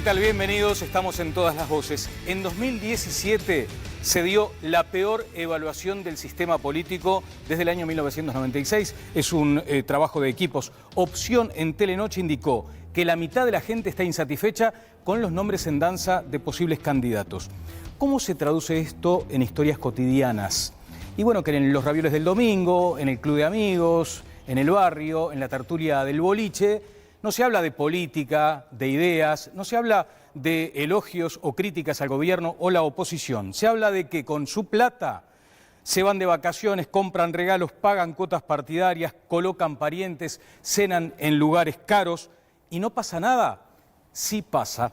tal? Bienvenidos, estamos en Todas las Voces. En 2017 se dio la peor evaluación del sistema político desde el año 1996. Es un trabajo de equipos. Opción en Telenoche indicó que la mitad de la gente está insatisfecha con los nombres en danza de posibles candidatos. ¿Cómo se traduce esto en historias cotidianas? Y bueno, que en los ravioles del domingo, en el club de amigos, en el barrio, en la tertulia del boliche, no se habla de política, de ideas, no se habla de elogios o críticas al gobierno o la oposición. Se habla de que con su plata se van de vacaciones, compran regalos, pagan cuotas partidarias, colocan parientes, cenan en lugares caros y no pasa nada. Sí pasa.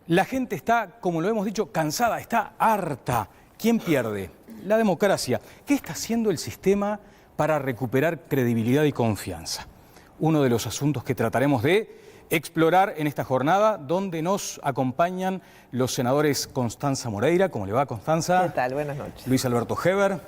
La gente está, como lo hemos dicho, cansada, está harta. ¿Quién pierde? La democracia. ¿Qué está haciendo el sistema para recuperar credibilidad y confianza? Uno de los asuntos que trataremos de explorar en esta jornada, donde nos acompañan los senadores Constanza Moreira. ¿Cómo le va, Constanza? ¿Qué tal? Buenas noches. Luis Alberto Heber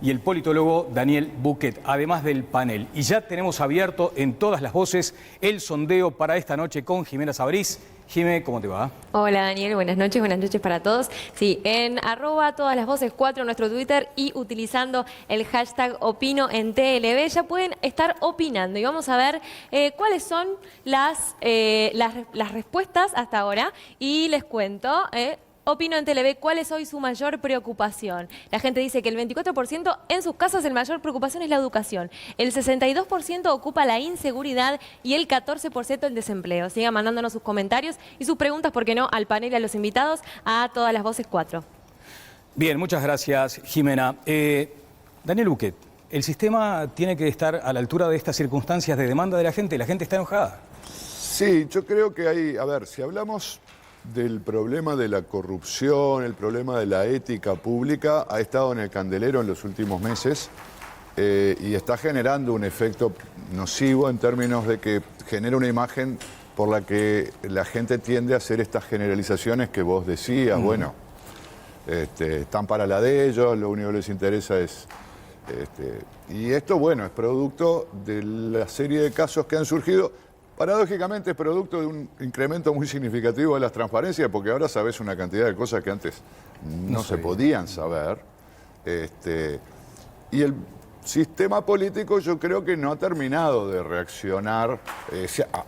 y el politólogo Daniel Buquet, además del panel. Y ya tenemos abierto en Todas las Voces el sondeo para esta noche con Jimena Sabriz. Jimé, ¿cómo te va? Hola Daniel, buenas noches para todos. Sí, en @todalasvoces4 nuestro Twitter y utilizando el hashtag Opino en TLV ya pueden estar opinando y vamos a ver cuáles son las respuestas hasta ahora y les cuento. Opino en TLV, ¿cuál es hoy su mayor preocupación? La gente dice que el 24% en sus casas el mayor preocupación es la educación. El 62% ocupa la inseguridad y el 14% el desempleo. Sigan mandándonos sus comentarios y sus preguntas, ¿por qué no?, al panel y a los invitados a Todas las Voces 4. Bien, muchas gracias, Jimena. Daniel Buquet, el sistema tiene que estar a la altura de estas circunstancias de demanda de la gente. La gente está enojada. Sí, yo creo que hay, a ver, si hablamos del problema de la corrupción, el problema de la ética pública, ha estado en el candelero en los últimos meses y está generando un efecto nocivo en términos de que genera una imagen por la que la gente tiende a hacer estas generalizaciones que vos decías. Bueno, están para la de ellos, lo único que les interesa es... y esto, bueno, es producto de la serie de casos que han surgido. Paradójicamente es producto de un incremento muy significativo de las transparencias, porque ahora sabes una cantidad de cosas que antes no se podían saber. Y el sistema político yo creo que no ha terminado de reaccionar.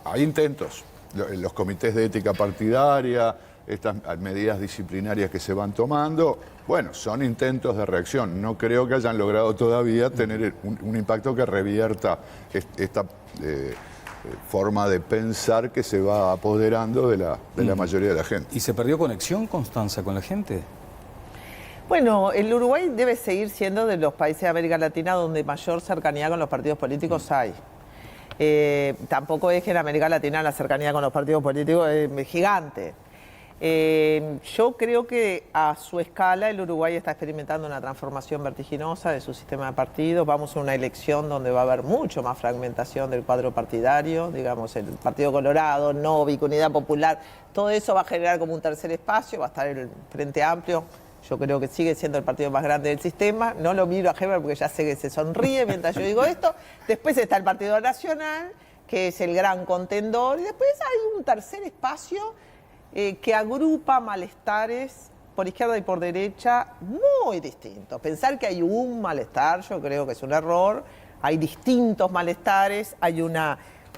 Hay intentos, los comités de ética partidaria, estas medidas disciplinarias que se van tomando, bueno, son intentos de reacción. No creo que hayan logrado todavía tener un impacto que revierta esta... forma de pensar que se va apoderando de la mayoría de la gente. ¿Y se perdió conexión, Constanza, con la gente? Bueno, el Uruguay debe seguir siendo de los países de América Latina donde mayor cercanía con los partidos políticos hay. Tampoco es que en América Latina la cercanía con los partidos políticos es gigante. Yo creo que a su escala el Uruguay está experimentando una transformación vertiginosa de su sistema de partidos. Vamos a una elección donde va a haber mucho más fragmentación del cuadro partidario, digamos el Partido Colorado, Novik, Unidad Popular, todo eso va a generar como un tercer espacio, va a estar el Frente Amplio. Yo creo que sigue siendo el partido más grande del sistema. No lo miro a Heber porque ya sé que se sonríe mientras yo digo esto. Después está el Partido Nacional, que es el gran contendor, y después hay un tercer espacio que agrupa malestares por izquierda y por derecha muy distintos. Pensar que hay un malestar, yo creo que es un error. Hay distintos malestares, hay una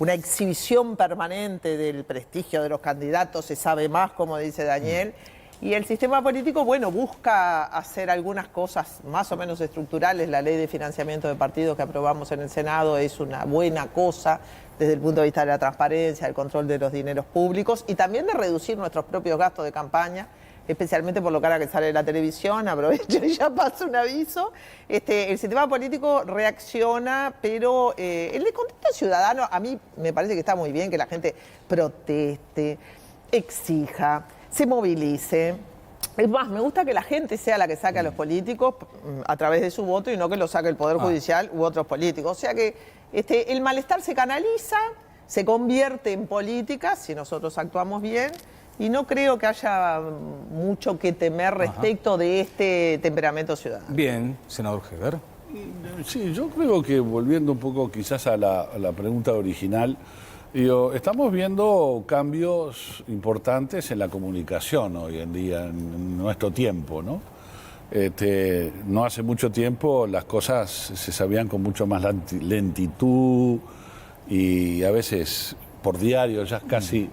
exhibición permanente del prestigio de los candidatos, se sabe más, como dice Daniel. Y el sistema político, bueno, busca hacer algunas cosas más o menos estructurales. La ley de financiamiento de partidos que aprobamos en el Senado es una buena cosa desde el punto de vista de la transparencia, el control de los dineros públicos y también de reducir nuestros propios gastos de campaña, especialmente por lo cara que sale de la televisión. Aprovecho y ya paso un aviso. El sistema político reacciona, pero el contexto ciudadano, a mí me parece que está muy bien que la gente proteste, exija, se movilice. Es más, me gusta que la gente sea la que saque a los políticos a través de su voto y no que lo saque el Poder Judicial u otros políticos. O sea que el malestar se canaliza, se convierte en política si nosotros actuamos bien y no creo que haya mucho que temer respecto de este temperamento ciudadano. Bien, senador Heber. Sí, yo creo que volviendo un poco quizás a la pregunta original, Digo, estamos viendo cambios importantes en la comunicación hoy en día, en nuestro tiempo, ¿no? No hace mucho tiempo las cosas se sabían con mucho más lentitud y a veces por diario ya casi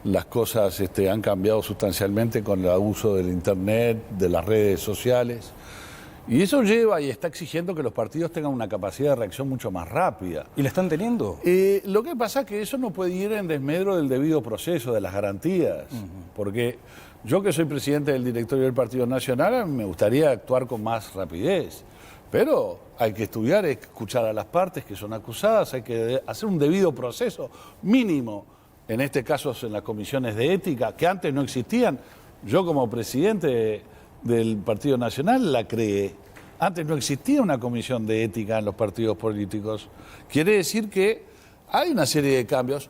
las cosas han cambiado sustancialmente con el uso del internet, de las redes sociales. Y eso lleva y está exigiendo que los partidos tengan una capacidad de reacción mucho más rápida. ¿Y la están teniendo? Lo que pasa es que eso no puede ir en desmedro del debido proceso, de las garantías. Porque yo, que soy presidente del directorio del Partido Nacional, me gustaría actuar con más rapidez. Pero hay que estudiar, hay que escuchar a las partes que son acusadas, hay que hacer un debido proceso mínimo, en este caso en las comisiones de ética, que antes no existían. Yo, como presidente del Partido Nacional, la creé. Antes no existía una comisión de ética en los partidos políticos. Quiere decir que hay una serie de cambios.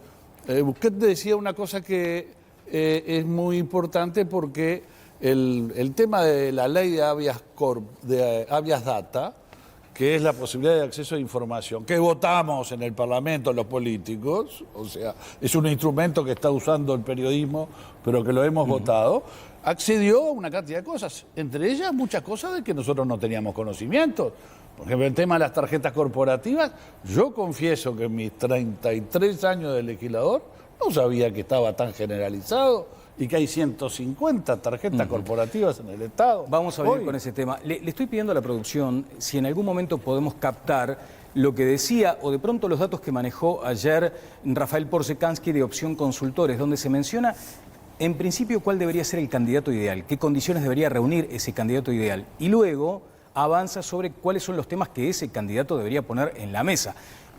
Busquet decía una cosa que es muy importante, porque el tema de la ley de habeas data, que es la posibilidad de acceso a información, que votamos en el Parlamento los políticos, o sea, es un instrumento que está usando el periodismo, pero que lo hemos votado, accedió a una cantidad de cosas, entre ellas muchas cosas de que nosotros no teníamos conocimiento. Por ejemplo, el tema de las tarjetas corporativas, yo confieso que en mis 33 años de legislador no sabía que estaba tan generalizado y que hay 150 tarjetas corporativas en el Estado. Vamos a venir con ese tema. Le estoy pidiendo a la producción si en algún momento podemos captar lo que decía, o de pronto los datos que manejó ayer Rafael Porzekansky de Opción Consultores, donde se menciona en principio cuál debería ser el candidato ideal, qué condiciones debería reunir ese candidato ideal, y luego avanza sobre cuáles son los temas que ese candidato debería poner en la mesa.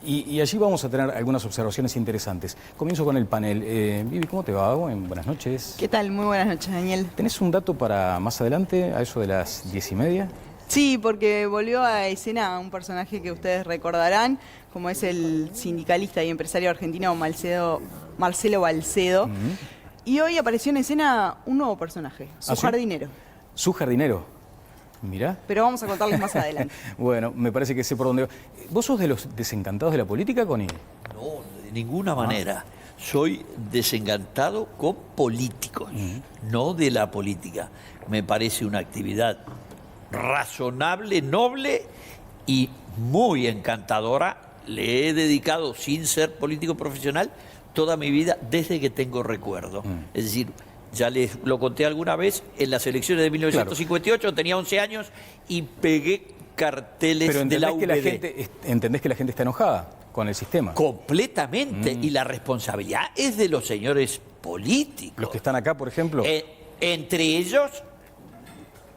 Y allí vamos a tener algunas observaciones interesantes. Comienzo con el panel. Vivi, ¿cómo te va? Buenas noches. ¿Qué tal? Muy buenas noches, Daniel. ¿Tenés un dato para más adelante, a eso de las 10:30? Sí, porque volvió a escena un personaje que ustedes recordarán, como es el sindicalista y empresario argentino Marcelo Balcedo. Y hoy apareció en escena un nuevo personaje, su jardinero. ¿Su jardinero? Mirá. Pero vamos a contarles más adelante. Bueno, me parece que sé por dónde va. ¿Vos sos de los desencantados de la política, Connie? No, de ninguna manera. Soy desencantado con políticos, no de la política. Me parece una actividad razonable, noble y muy encantadora. Le he dedicado, sin ser político profesional, toda mi vida desde que tengo recuerdo. Es decir, ya les lo conté alguna vez, en las elecciones de 1958 tenía 11 años y pegué carteles de la UBD. ¿Entendés que la gente está enojada con el sistema? Completamente. Y la responsabilidad es de los señores políticos. Los que están acá, por ejemplo. Entre ellos,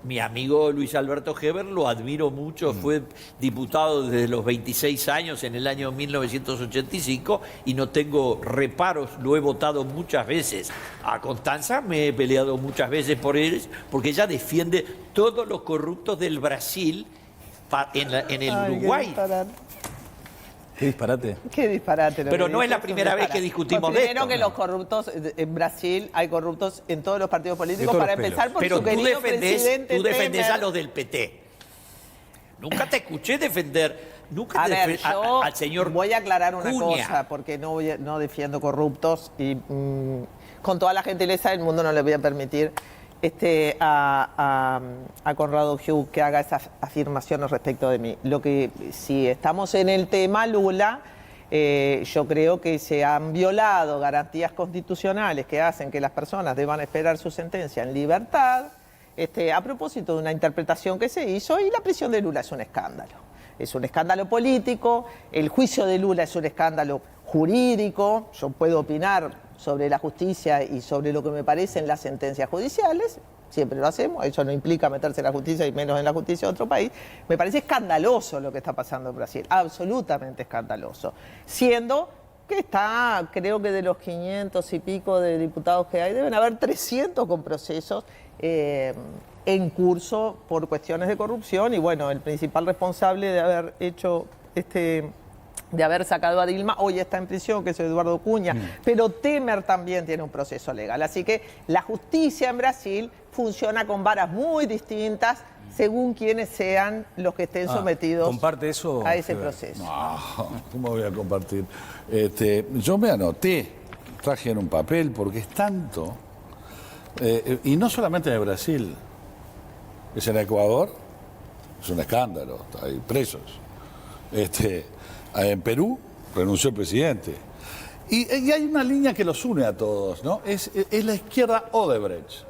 mi amigo Luis Alberto Heber, lo admiro mucho, fue diputado desde los 26 años en el año 1985 y no tengo reparos, lo he votado muchas veces. A Constanza me he peleado muchas veces por él, porque ella defiende todos los corruptos del Brasil en el Uruguay. Qué disparate. Qué disparate. Pero no es la primera vez que discutimos de esto. Primero que los corruptos, en Brasil hay corruptos en todos los partidos políticos, para empezar por pero su querido presidente tú defendés Temer. a los del PT. Nunca te escuché defender, al señor voy a aclarar una Cunha. cosa, porque no defiendo corruptos y con toda la gentileza del mundo no le voy a permitir a Conrado Hugh que haga esas afirmaciones respecto de mí. Lo que, si estamos en el tema Lula, yo creo que se han violado garantías constitucionales que hacen que las personas deban esperar su sentencia en libertad, a propósito de una interpretación que se hizo, y la prisión de Lula es un escándalo. Es un escándalo político, el juicio de Lula es un escándalo jurídico. Yo puedo opinar sobre la justicia y sobre lo que me parecen las sentencias judiciales, siempre lo hacemos, eso no implica meterse en la justicia y menos en la justicia de otro país. Me parece escandaloso lo que está pasando en Brasil, absolutamente escandaloso, siendo que está, creo que de los 500 y pico de diputados que hay, deben haber 300 con procesos en curso por cuestiones de corrupción, y bueno, el principal responsable de haber hecho de haber sacado a Dilma, hoy está en prisión, que es Eduardo Cunha, pero Temer también tiene un proceso legal. Así que la justicia en Brasil funciona con varas muy distintas según quienes sean los que estén sometidos ¿comparte eso, a ese Heber? proceso. No, ¿cómo voy a compartir? Yo me anoté, traje en un papel, porque es tanto, y no solamente en Brasil, es en Ecuador, es un escándalo, hay presos. En Perú renunció el presidente. Y hay una línea que los une a todos, ¿no? Es la izquierda Odebrecht.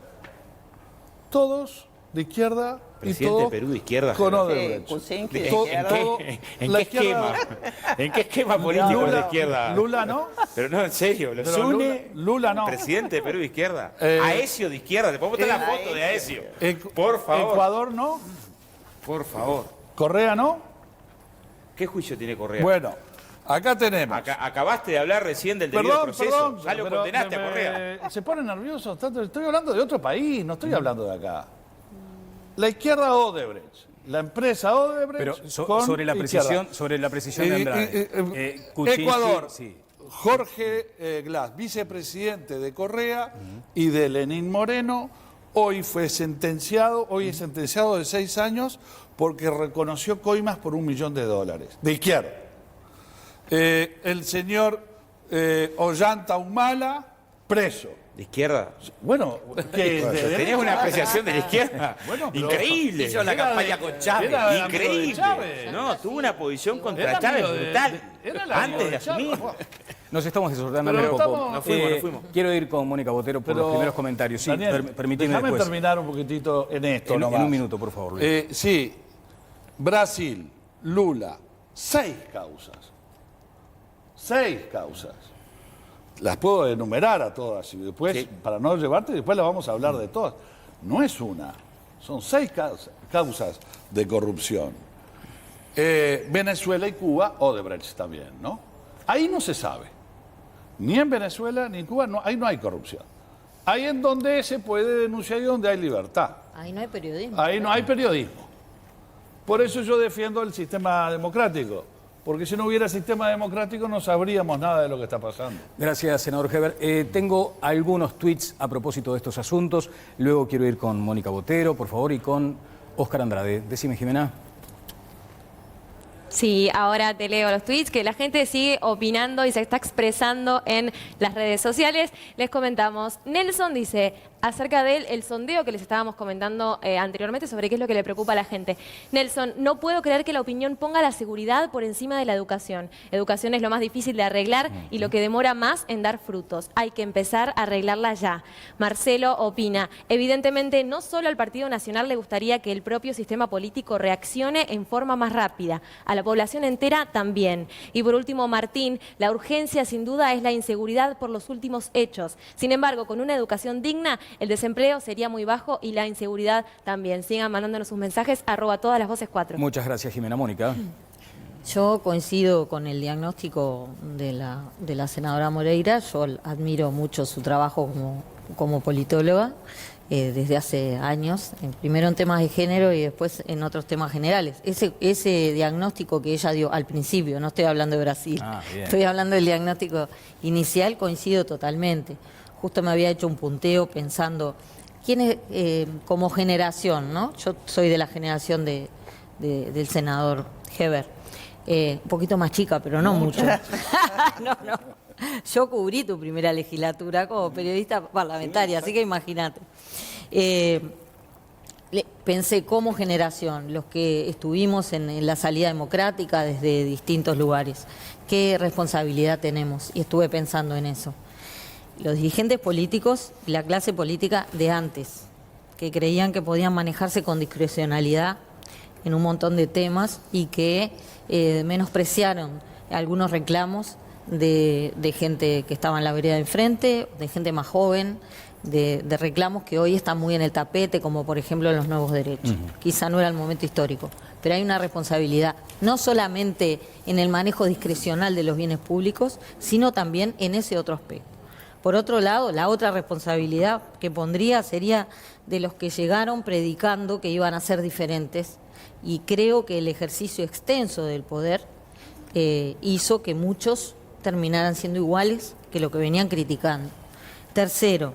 Todos de izquierda y Presidente todos de Perú de izquierda. con Gerardo. Odebrecht. Kuczynski de To- izquierda. todo- ¿En la qué esquema? ¿En qué esquema político es de izquierda? Lula no. Pero no, en serio, los Pero une. Lula no. Presidente de Perú de izquierda. Eh, Aécio de izquierda. Te podemos mostrar la foto de Aécio. Ecu- Por favor. Ecuador no. Por favor. Correa no. ¿Qué juicio tiene Correa? Bueno, acá tenemos. Acabaste de hablar recién del debido proceso. Ya lo pero condenaste a Correa. Se pone nervioso. Estoy hablando de otro país, no estoy hablando de acá. La izquierda Odebrecht, la empresa Odebrecht. Pero con sobre la izquierda. precisión de Andrade. Kuczynski, Ecuador, sí. Jorge Glass, vicepresidente de Correa, y de Lenín Moreno, hoy es sentenciado de 6 años porque reconoció coimas por $1 millón, de izquierda. El señor Ollanta Humala, preso. ¿De izquierda? Bueno, que Tenías una apreciación de la izquierda. Bueno, pero increíble. hizo la campaña con Chávez. Era amigo de Increíble. Chávez. No, tuvo una posición contra Era Chávez amigo de- brutal. era el amigo Antes de de Chávez. asumir. Nos estamos desordenando Pero un poco. estamos- Nos fuimos. Quiero ir con Mónica Botero por los primeros comentarios. Sí, Daniel, permíteme déjame después. terminar un poquitito en esto. En nomás. un minuto, por favor, Luis. Sí, Brasil, Lula, 6 causas. 6 causas. Las puedo enumerar a todas y después, Sí. para no llevarte, después las vamos a hablar de todas. No es una, son 6 causas de corrupción. Venezuela y Cuba, Odebrecht también, ¿no? Ahí no se sabe. Ni en Venezuela ni en Cuba, ahí no hay corrupción. Ahí en donde se puede denunciar y donde hay libertad. Ahí no hay periodismo. Ahí no hay periodismo. Por eso yo defiendo el sistema democrático. Porque si no hubiera sistema democrático no sabríamos nada de lo que está pasando. Gracias, senador Heber. Tengo algunos tweets a propósito de estos asuntos. Luego quiero ir con Mónica Botero, por favor, y con Óscar Andrade. Decime, Jimena. Sí, ahora te leo los tweets, que la gente sigue opinando y se está expresando en las redes sociales. Les comentamos, Nelson dice, acerca del sondeo que les estábamos comentando anteriormente sobre qué es lo que le preocupa a la gente. Nelson, no puedo creer que la opinión ponga la seguridad por encima de la educación. Educación es lo más difícil de arreglar y lo que demora más en dar frutos. Hay que empezar a arreglarla ya. Marcelo opina, evidentemente no solo al Partido Nacional le gustaría que el propio sistema político reaccione en forma más rápida, a la población entera también. Y por último, Martín, la urgencia sin duda es la inseguridad por los últimos hechos. Sin embargo, con una educación digna, el desempleo sería muy bajo y la inseguridad también. Sigan mandándonos sus mensajes, @todas-las-voces4. Muchas gracias, Jimena. Mónica. Yo coincido con el diagnóstico de la senadora Moreira. Yo admiro mucho su trabajo como politóloga desde hace años, primero en temas de género y después en otros temas generales. Ese diagnóstico que ella dio al principio, no estoy hablando de Brasil, estoy hablando del diagnóstico inicial, coincido totalmente. Justo me había hecho un punteo pensando, ¿quiénes como generación, ¿no? Yo soy de la generación del senador Heber, un poquito más chica, pero no mucho. No. Yo cubrí tu primera legislatura como periodista parlamentaria, así que imagínate. Pensé como generación, los que estuvimos en la salida democrática desde distintos lugares, qué responsabilidad tenemos, y estuve pensando en eso. Los dirigentes políticos y la clase política de antes, que creían que podían manejarse con discrecionalidad en un montón de temas y que menospreciaron algunos reclamos de gente que estaba en la vereda de enfrente, de gente más joven, de reclamos que hoy están muy en el tapete, como por ejemplo los nuevos derechos. Quizá no era el momento histórico, pero hay una responsabilidad, no solamente en el manejo discrecional de los bienes públicos, sino también en ese otro aspecto. Por otro lado, la otra responsabilidad que pondría sería de los que llegaron predicando que iban a ser diferentes, y creo que el ejercicio extenso del poder hizo que muchos terminaran siendo iguales que lo que venían criticando. Tercero,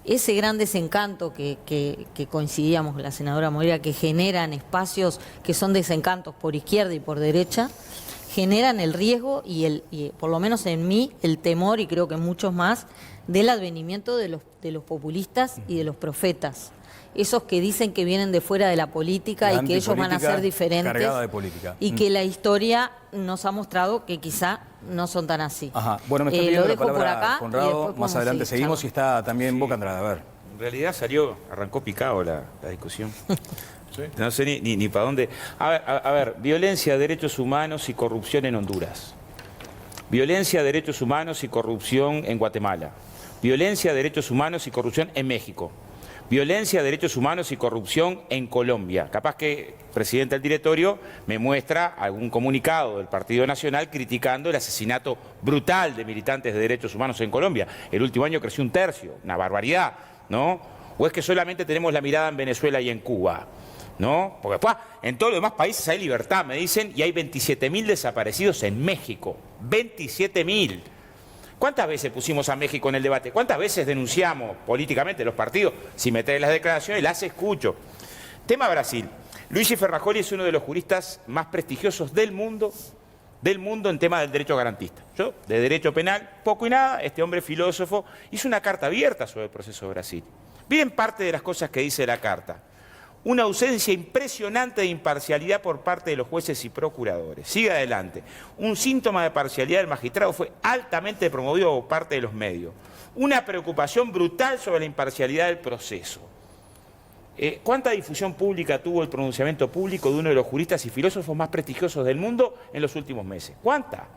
ese gran desencanto que coincidíamos con la senadora Moreira, que generan espacios que son desencantos por izquierda y por derecha, generan el riesgo y por lo menos en mí, el temor, y creo que en muchos más, del advenimiento de los populistas y de los profetas. Esos que dicen que vienen de fuera de la política y que ellos van a ser diferentes. Cargada de política. Y que la historia nos ha mostrado que quizá no son tan así. Ajá. Bueno, me está pidiendo lo la dejo por palabra acá. Conrado, más adelante seguimos y está también Boca Andrade. A ver. En realidad arrancó picado la discusión. No sé ni para dónde. A ver, violencia, derechos humanos y corrupción en Honduras. Violencia, derechos humanos y corrupción en Guatemala. Violencia, derechos humanos y corrupción en México. Violencia, derechos humanos y corrupción en Colombia. Capaz que el presidente del directorio me muestra algún comunicado del Partido Nacional criticando el asesinato brutal de militantes de derechos humanos en Colombia. El último año creció 1/3, una barbaridad, ¿no? ¿O es que solamente tenemos la mirada en Venezuela y en Cuba? ¿No? Porque después en todos los demás países hay libertad, me dicen, y hay 27.000 desaparecidos en México. 27.000. ¿Cuántas veces pusimos a México en el debate? ¿Cuántas veces denunciamos políticamente los partidos? Si me traen las declaraciones, las escucho. Tema Brasil. Luigi Ferrajoli es uno de los juristas más prestigiosos del mundo en tema del derecho garantista. Yo, de derecho penal, poco y nada, este hombre filósofo hizo una carta abierta sobre el proceso de Brasil. Miren parte de las cosas que dice la carta. Una ausencia impresionante de imparcialidad por parte de los jueces y procuradores. Sigue adelante. Un síntoma de parcialidad del magistrado fue altamente promovido por parte de los medios. Una preocupación brutal sobre la imparcialidad del proceso. ¿Cuánta difusión pública tuvo el pronunciamiento público de uno de los juristas y filósofos más prestigiosos del mundo en los últimos meses? ¿Cuánta?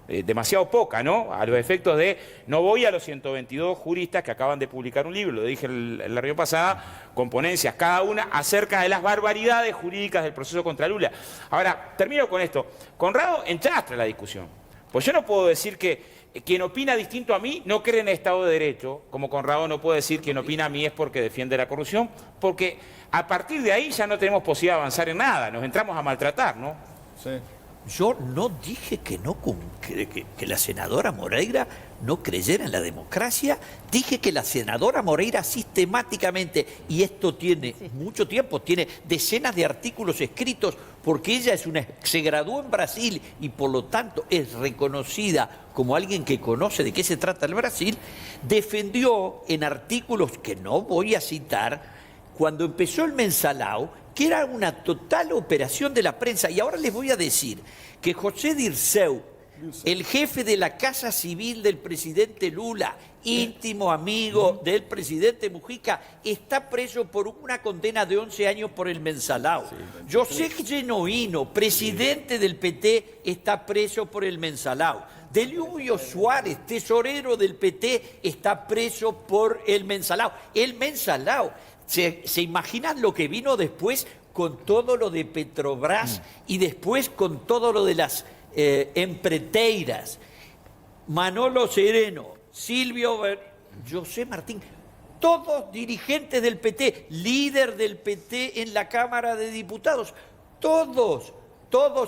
Demasiado poca, ¿no? A los efectos de, no voy a los 122 juristas que acaban de publicar un libro, lo dije la reunión pasada, con ponencias cada una acerca de las barbaridades jurídicas del proceso contra Lula. Ahora, termino con esto. Conrado enchastra la discusión. Pues yo no puedo decir que quien opina distinto a mí no cree en el Estado de Derecho, como Conrado no puede decir quien opina a mí es porque defiende la corrupción, porque a partir de ahí ya no tenemos posibilidad de avanzar en nada, nos entramos a maltratar, ¿no? Sí. Yo no dije que la senadora Moreira no creyera en la democracia, dije que la senadora Moreira sistemáticamente, y esto tiene mucho tiempo, tiene decenas de artículos escritos, porque ella se graduó en Brasil y por lo tanto es reconocida como alguien que conoce de qué se trata el Brasil, defendió en artículos que no voy a citar, cuando empezó el Mensalao, que era una total operación de la prensa. Y ahora les voy a decir que José Dirceu, el jefe de la Casa Civil del presidente Lula, íntimo amigo del presidente Mujica, está preso por una condena de 11 años por el Mensalao. José Genuino, presidente del PT, está preso por el Mensalao. Delubio Suárez, tesorero del PT, está preso por el Mensalao. El Mensalao. ¿Se imaginan lo que vino después con todo lo de Petrobras y después con todo lo de las empreteiras? Manolo Sereno, Silvio José Martín, todos dirigentes del PT, líder del PT en la Cámara de Diputados, todos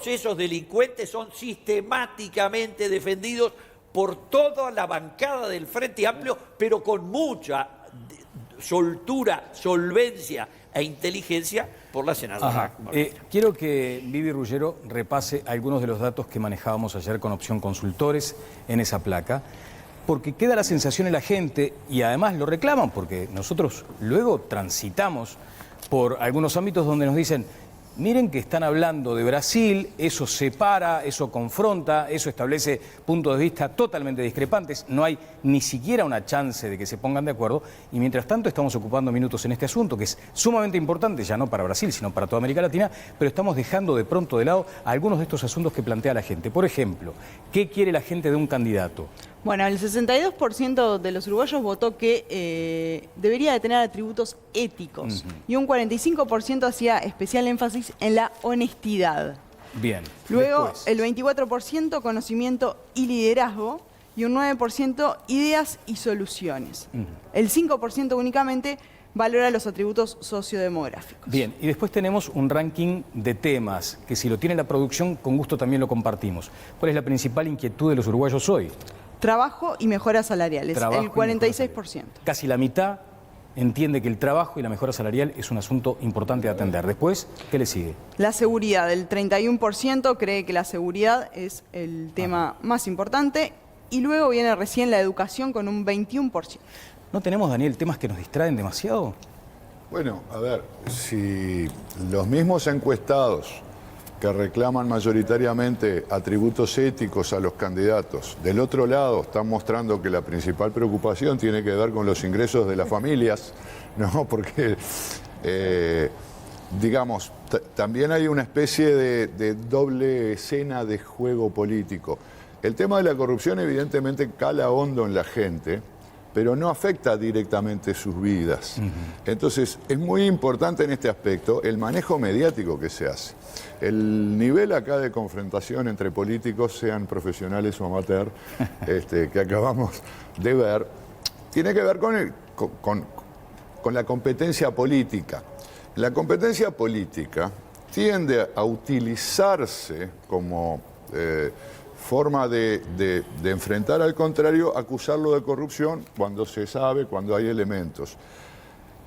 esos delincuentes son sistemáticamente defendidos por toda la bancada del Frente Amplio, pero con mucha soltura, solvencia e inteligencia por la senadora. Quiero que Vivi Ruggiero repase algunos de los datos que manejábamos ayer con Opción Consultores en esa placa, porque queda la sensación en la gente, y además lo reclaman, porque nosotros luego transitamos por algunos ámbitos donde nos dicen: miren que están hablando de Brasil, eso separa, eso confronta, eso establece puntos de vista totalmente discrepantes, no hay ni siquiera una chance de que se pongan de acuerdo, y mientras tanto estamos ocupando minutos en este asunto, que es sumamente importante, ya no para Brasil, sino para toda América Latina, pero estamos dejando de pronto de lado algunos de estos asuntos que plantea la gente. Por ejemplo, ¿qué quiere la gente de un candidato? Bueno, el 62% de los uruguayos votó que debería de tener atributos éticos y un 45% hacía especial énfasis en la honestidad. Bien. Luego, Después, el 24% conocimiento y liderazgo y un 9% ideas y soluciones. El 5% únicamente valora los atributos sociodemográficos. Bien, y después tenemos un ranking de temas que, si lo tiene la producción, con gusto también lo compartimos. ¿Cuál es la principal inquietud de los uruguayos hoy? Trabajo y mejoras salariales, Trabajo el 46%. Casi la mitad entiende que el trabajo y la mejora salarial es un asunto importante de atender. Después, ¿qué le sigue? La seguridad, el 31% cree que la seguridad es el tema más importante y luego viene recién la educación con un 21%. ¿No tenemos, Daniel, temas que nos distraen demasiado? Bueno, a ver, si los mismos encuestados que reclaman mayoritariamente atributos éticos a los candidatos, del otro lado están mostrando que la principal preocupación tiene que ver con los ingresos de las familias, ¿no? Porque, digamos, también hay una especie de doble escena de juego político. El tema de la corrupción evidentemente cala hondo en la gente, pero no afecta directamente sus vidas. Entonces, es muy importante en este aspecto el manejo mediático que se hace. El nivel acá de confrontación entre políticos, sean profesionales o amateur, que acabamos de ver, tiene que ver con la competencia política. La competencia política tiende a utilizarse como forma de enfrentar al contrario, acusarlo de corrupción cuando se sabe, cuando hay elementos.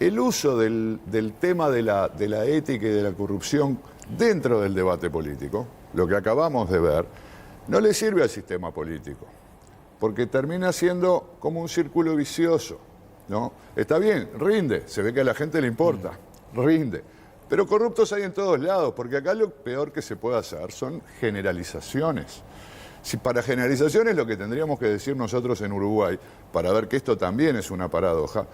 El uso del tema de la ética y de la corrupción dentro del debate político, lo que acabamos de ver, no le sirve al sistema político, porque termina siendo como un círculo vicioso, ¿no? Está bien, rinde, se ve que a la gente le importa, rinde. Pero corruptos hay en todos lados, porque acá lo peor que se puede hacer son generalizaciones. Si para generalizaciones lo que tendríamos que decir nosotros en Uruguay, para ver que esto también es una paradoja,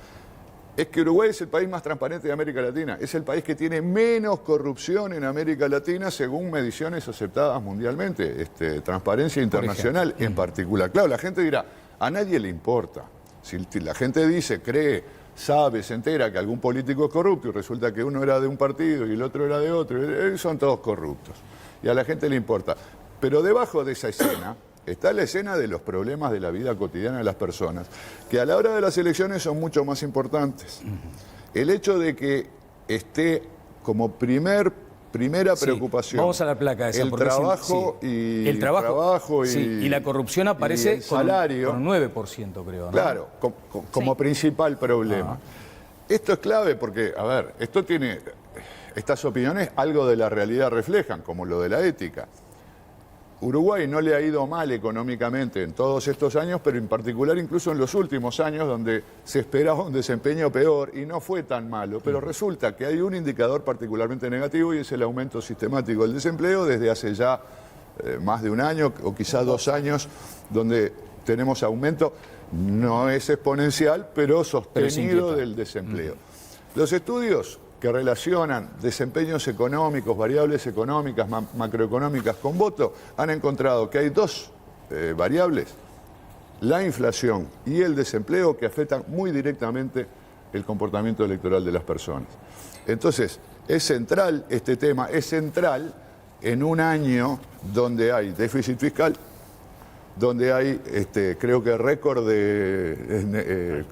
es que Uruguay es el país más transparente de América Latina, es el país que tiene menos corrupción en América Latina según mediciones aceptadas mundialmente, Transparencia Internacional en particular. Claro, la gente dirá, a nadie le importa. Si la gente dice, cree, sabe, se entera que algún político es corrupto y resulta que uno era de un partido y el otro era de otro, son todos corruptos. Y a la gente le importa. Pero debajo de esa escena está la escena de los problemas de la vida cotidiana de las personas, que a la hora de las elecciones son mucho más importantes. El hecho de que esté como primera preocupación. Vamos a la placa esa, el trabajo y la corrupción aparece y salario, con un 9%, creo, ¿no? Claro, como principal problema. Esto es clave porque, a ver, estas opiniones algo de la realidad reflejan, como lo de la ética. Uruguay no le ha ido mal económicamente en todos estos años, pero en particular incluso en los últimos años donde se esperaba un desempeño peor y no fue tan malo. Pero resulta que hay un indicador particularmente negativo y es el aumento sistemático del desempleo desde hace ya más de un año o quizás 2 años, donde tenemos aumento, no es exponencial, pero sostenido del desempleo. Los estudios que relacionan desempeños económicos, variables económicas, macroeconómicas con voto, han encontrado que hay 2 variables, la inflación y el desempleo, que afectan muy directamente el comportamiento electoral de las personas. Entonces, es central este tema, es central en un año donde hay déficit fiscal, donde hay, creo que récord de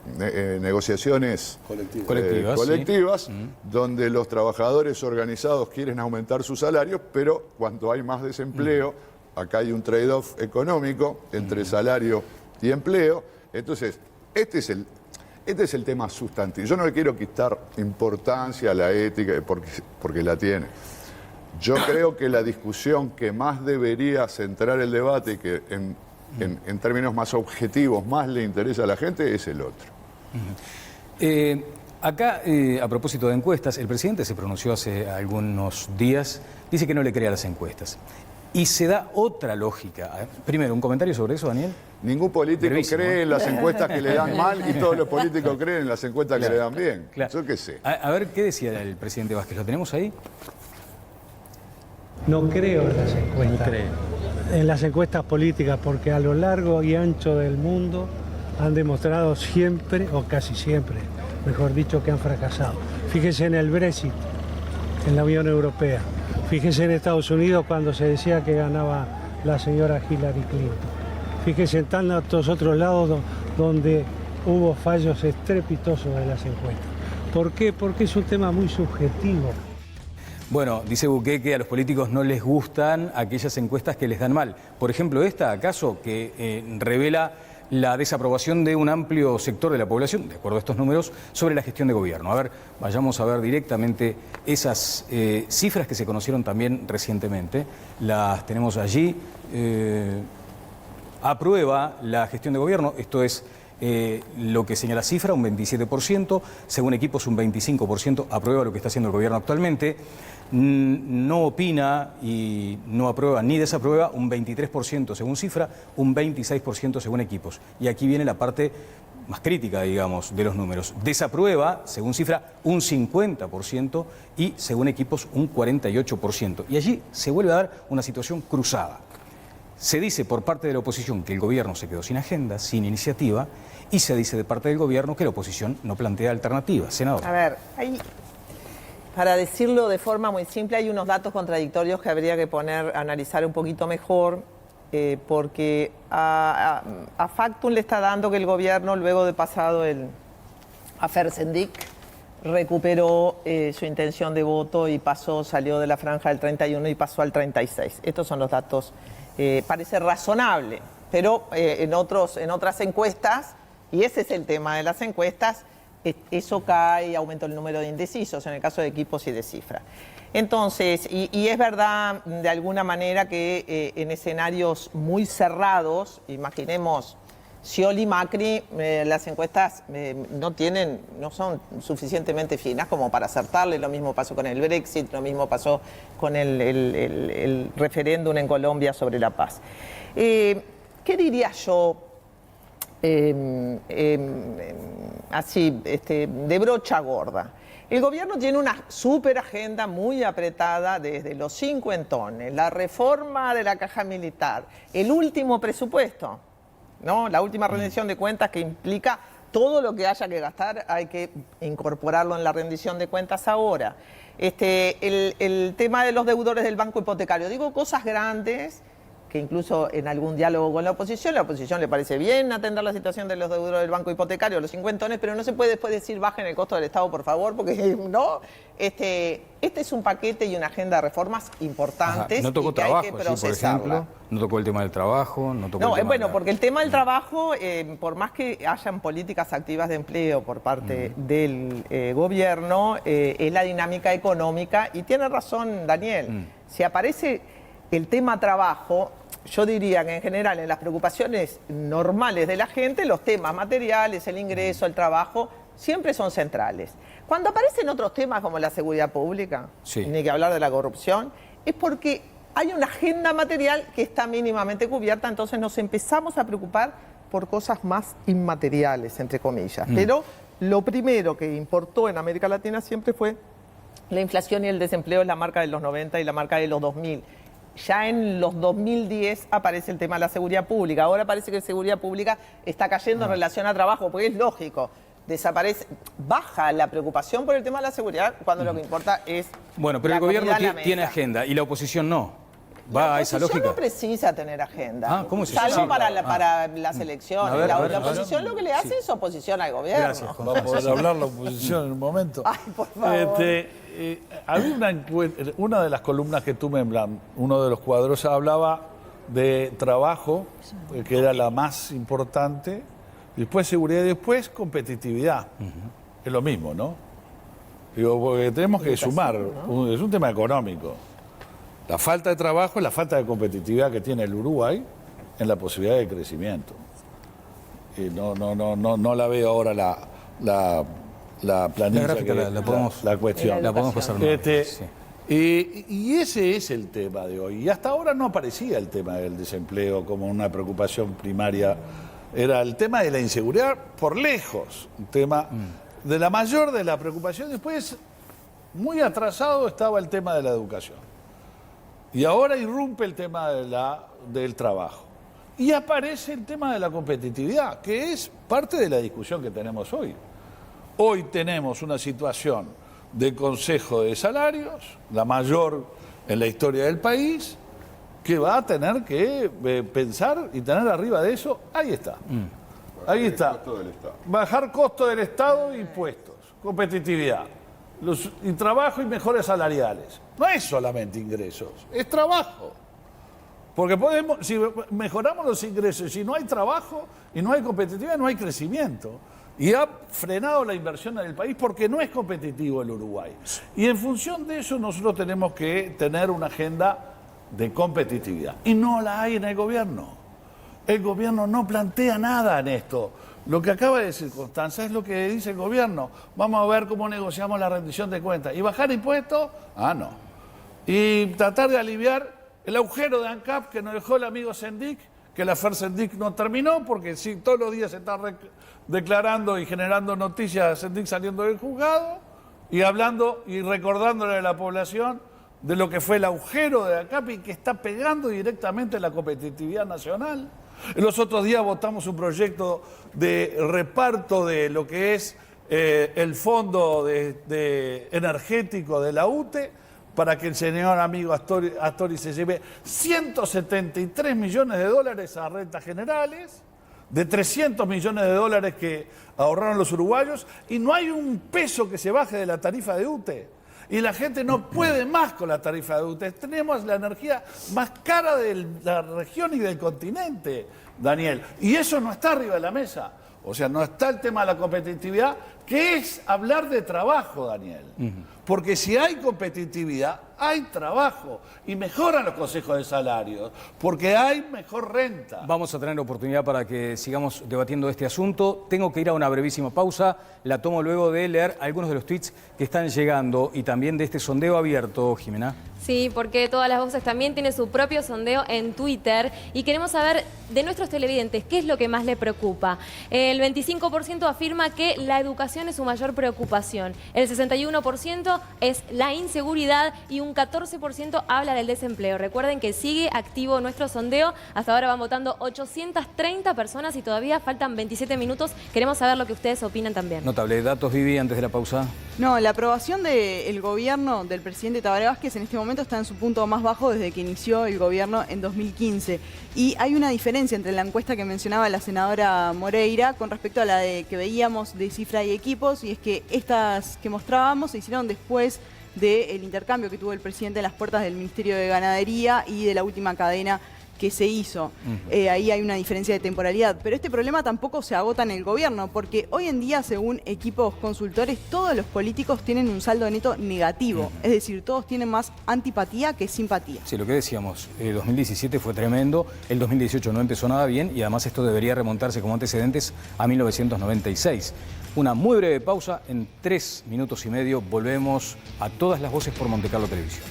negociaciones colectivas donde los trabajadores organizados quieren aumentar sus salarios, pero cuando hay más desempleo, acá hay un trade-off económico entre salario y empleo. Entonces, este es el tema sustantivo. Yo no le quiero quitar importancia a la ética porque la tiene. Yo creo que la discusión que más debería centrar el debate y que en términos más objetivos más le interesa a la gente es el otro. Acá, a propósito de encuestas, el presidente se pronunció hace algunos días, dice que no le cree a las encuestas. Y se da otra lógica. Primero, ¿un comentario sobre eso, Daniel? Ningún político cree en las encuestas que le dan mal y todos los políticos creen en las encuestas que le dan bien. Yo qué sé. A ver, ¿qué decía el presidente Vázquez? ¿Lo tenemos ahí? No creo en las encuestas. No creo. En las encuestas políticas, porque a lo largo y ancho del mundo han demostrado siempre, o casi siempre, mejor dicho, que han fracasado. Fíjese en el Brexit, en la Unión Europea. Fíjese en Estados Unidos cuando se decía que ganaba la señora Hillary Clinton. Fíjese en tantos otros lados donde hubo fallos estrepitosos de las encuestas. ¿Por qué? Porque es un tema muy subjetivo. Bueno, dice Bouquet que a los políticos no les gustan aquellas encuestas que les dan mal. Por ejemplo, esta, ¿acaso? Que revela la desaprobación de un amplio sector de la población, de acuerdo a estos números, sobre la gestión de gobierno. A ver, vayamos a ver directamente esas cifras que se conocieron también recientemente. Las tenemos allí. Aprueba la gestión de gobierno, esto es lo que señala cifra, un 27%, según equipos un 25%, aprueba lo que está haciendo el gobierno actualmente. No opina y no aprueba ni desaprueba un 23% según cifra, un 26% según equipos. Y aquí viene la parte más crítica, digamos, de los números. Desaprueba, según cifra, un 50% y según equipos un 48%. Y allí se vuelve a dar una situación cruzada. Se dice por parte de la oposición que el gobierno se quedó sin agenda, sin iniciativa, y se dice de parte del gobierno que la oposición no plantea alternativas. Senador. A ver, para decirlo de forma muy simple, hay unos datos contradictorios que habría que analizar un poquito mejor, porque a Factum le está dando que el gobierno, luego de pasado a Fersendik, recuperó su intención de voto y salió de la franja del 31 y pasó al 36. Estos son los datos. Parece razonable, pero en otras encuestas, y ese es el tema de las encuestas, eso cae y aumenta el número de indecisos, en el caso de equipos y de cifra. Entonces, y es verdad de alguna manera que en escenarios muy cerrados, imaginemos Scioli y Macri, las encuestas no son suficientemente finas como para acertarle. Lo mismo pasó con el Brexit, lo mismo pasó con el referéndum en Colombia sobre la paz. ¿Qué diría yo? Así, de brocha gorda. El gobierno tiene una súper agenda muy apretada desde los cincuentones, la reforma de la caja militar, el último presupuesto, ¿no? La última rendición de cuentas, que implica todo lo que haya que gastar, hay que incorporarlo en la rendición de cuentas ahora. El tema de los deudores del banco hipotecario. Digo cosas grandes que incluso en algún diálogo con la oposición le parece bien atender la situación de los deudores del banco hipotecario, los cincuentones, pero no se puede después decir bajen el costo del Estado, por favor, porque no. Este es un paquete y una agenda de reformas importantes. Ajá. No tocó y que trabajo, hay que sí, por procesarla. ejemplo. No tocó el tema del trabajo, no tocó el tema bueno, porque el tema del trabajo, por más que hayan políticas activas de empleo por parte del gobierno, es la dinámica económica, y tiene razón Daniel. Si aparece el tema trabajo, yo diría que en general en las preocupaciones normales de la gente, los temas materiales, el ingreso, el trabajo, siempre son centrales. Cuando aparecen otros temas como la seguridad pública, ni que hablar de la corrupción, es porque hay una agenda material que está mínimamente cubierta, entonces nos empezamos a preocupar por cosas más inmateriales, entre comillas. Pero lo primero que importó en América Latina siempre fue la inflación y el desempleo, es la marca de los 90 y la marca de los 2000. Ya en los 2010 aparece el tema de la seguridad pública. Ahora parece que la seguridad pública está cayendo en relación a trabajo, porque es lógico. Baja la preocupación por el tema de la seguridad cuando lo que importa es. Bueno, pero el gobierno tiene agenda y la oposición no. ¿Va a esa lógica? La oposición no precisa tener agenda. ¿Cómo es eso? Salvo para las elecciones. La oposición lo que le hace es oposición al gobierno. Gracias. Vamos a poder hablar la oposición en un momento. Ay, por favor. Había una de las columnas que tuve, uno de los cuadros hablaba de trabajo, que era la más importante, después seguridad y después competitividad. Es lo mismo, ¿no? Digo, porque tenemos que sumar, es un tema económico. La falta de trabajo es la falta de competitividad que tiene el Uruguay en la posibilidad de crecimiento. No la veo ahora la planilla, la cuestión. La podemos pasar. Y ese es el tema de hoy. Y hasta ahora no aparecía el tema del desempleo como una preocupación primaria. Era el tema de la inseguridad por lejos, un tema de la mayor de la preocupación. Después, muy atrasado estaba el tema de la educación. Y ahora irrumpe el tema del trabajo. Y aparece el tema de la competitividad, que es parte de la discusión que tenemos hoy. Hoy tenemos una situación de consejo de salarios, la mayor en la historia del país, que va a tener que pensar y tener arriba de eso, ahí está. Ahí está. Bajar costo del Estado e impuestos, competitividad. Y trabajo y mejores salariales. No es solamente ingresos, es trabajo. Porque si mejoramos los ingresos, si no hay trabajo y no hay competitividad, no hay crecimiento. Y ha frenado la inversión en el país porque no es competitivo el Uruguay. Y en función de eso nosotros tenemos que tener una agenda de competitividad. Y no la hay en el gobierno. El gobierno no plantea nada en esto. Lo que acaba de decir Constanza es lo que dice el gobierno. Vamos a ver cómo negociamos la rendición de cuentas. ¿Y bajar impuestos? Ah, no. Y tratar de aliviar el agujero de ANCAP que nos dejó el amigo Sendik, que la FER Sendik no terminó, porque sí, todos los días se está declarando y generando noticias de Sendik saliendo del juzgado y hablando y recordándole a la población de lo que fue el agujero de ANCAP y que está pegando directamente en la competitividad nacional. Los otros días votamos un proyecto de reparto de lo que es el fondo energético de la UTE, para que el señor amigo Astori se lleve 173 millones de dólares a rentas generales, de 300 millones de dólares que ahorraron los uruguayos, y no hay un peso que se baje de la tarifa de UTE. Y la gente no puede más con la tarifa de UTE. Tenemos la energía más cara de la región y del continente, Daniel. Y eso no está arriba de la mesa. O sea, no está el tema de la competitividad, que es hablar de trabajo, Daniel. Porque si hay competitividad, hay trabajo y mejoran los consejos de salarios, porque hay mejor renta. Vamos a tener oportunidad para que sigamos debatiendo este asunto. Tengo que ir a una brevísima pausa. La tomo luego de leer algunos de los tweets que están llegando y también de este sondeo abierto, Jimena. Sí, porque Todas las Voces también tiene su propio sondeo en Twitter y queremos saber de nuestros televidentes qué es lo que más le preocupa. El 25% afirma que la educación es su mayor preocupación, el 61% es la inseguridad y un 14% habla del desempleo. Recuerden que sigue activo nuestro sondeo, hasta ahora van votando 830 personas y todavía faltan 27 minutos. Queremos saber lo que ustedes opinan también. Notable. Datos, Vivi, antes de la pausa. No, la aprobación del gobierno del presidente Tabaré Vázquez en este momento está en su punto más bajo desde que inició el gobierno en 2015. Y hay una diferencia entre la encuesta que mencionaba la senadora Moreira con respecto a la que veíamos de Cifra y Equipos, y es que estas que mostrábamos se hicieron después del intercambio que tuvo el presidente en las puertas del Ministerio de Ganadería y de la última cadena que se hizo. Ahí hay una diferencia de temporalidad. Pero este problema tampoco se agota en el gobierno, porque hoy en día, según equipos consultores, todos los políticos tienen un saldo neto negativo. Es decir, todos tienen más antipatía que simpatía. Sí, lo que decíamos, 2017 fue tremendo, el 2018 no empezó nada bien y además esto debería remontarse como antecedentes a 1996. Una muy breve pausa, en 3 minutos y medio volvemos a Todas las Voces por Montecarlo Televisión.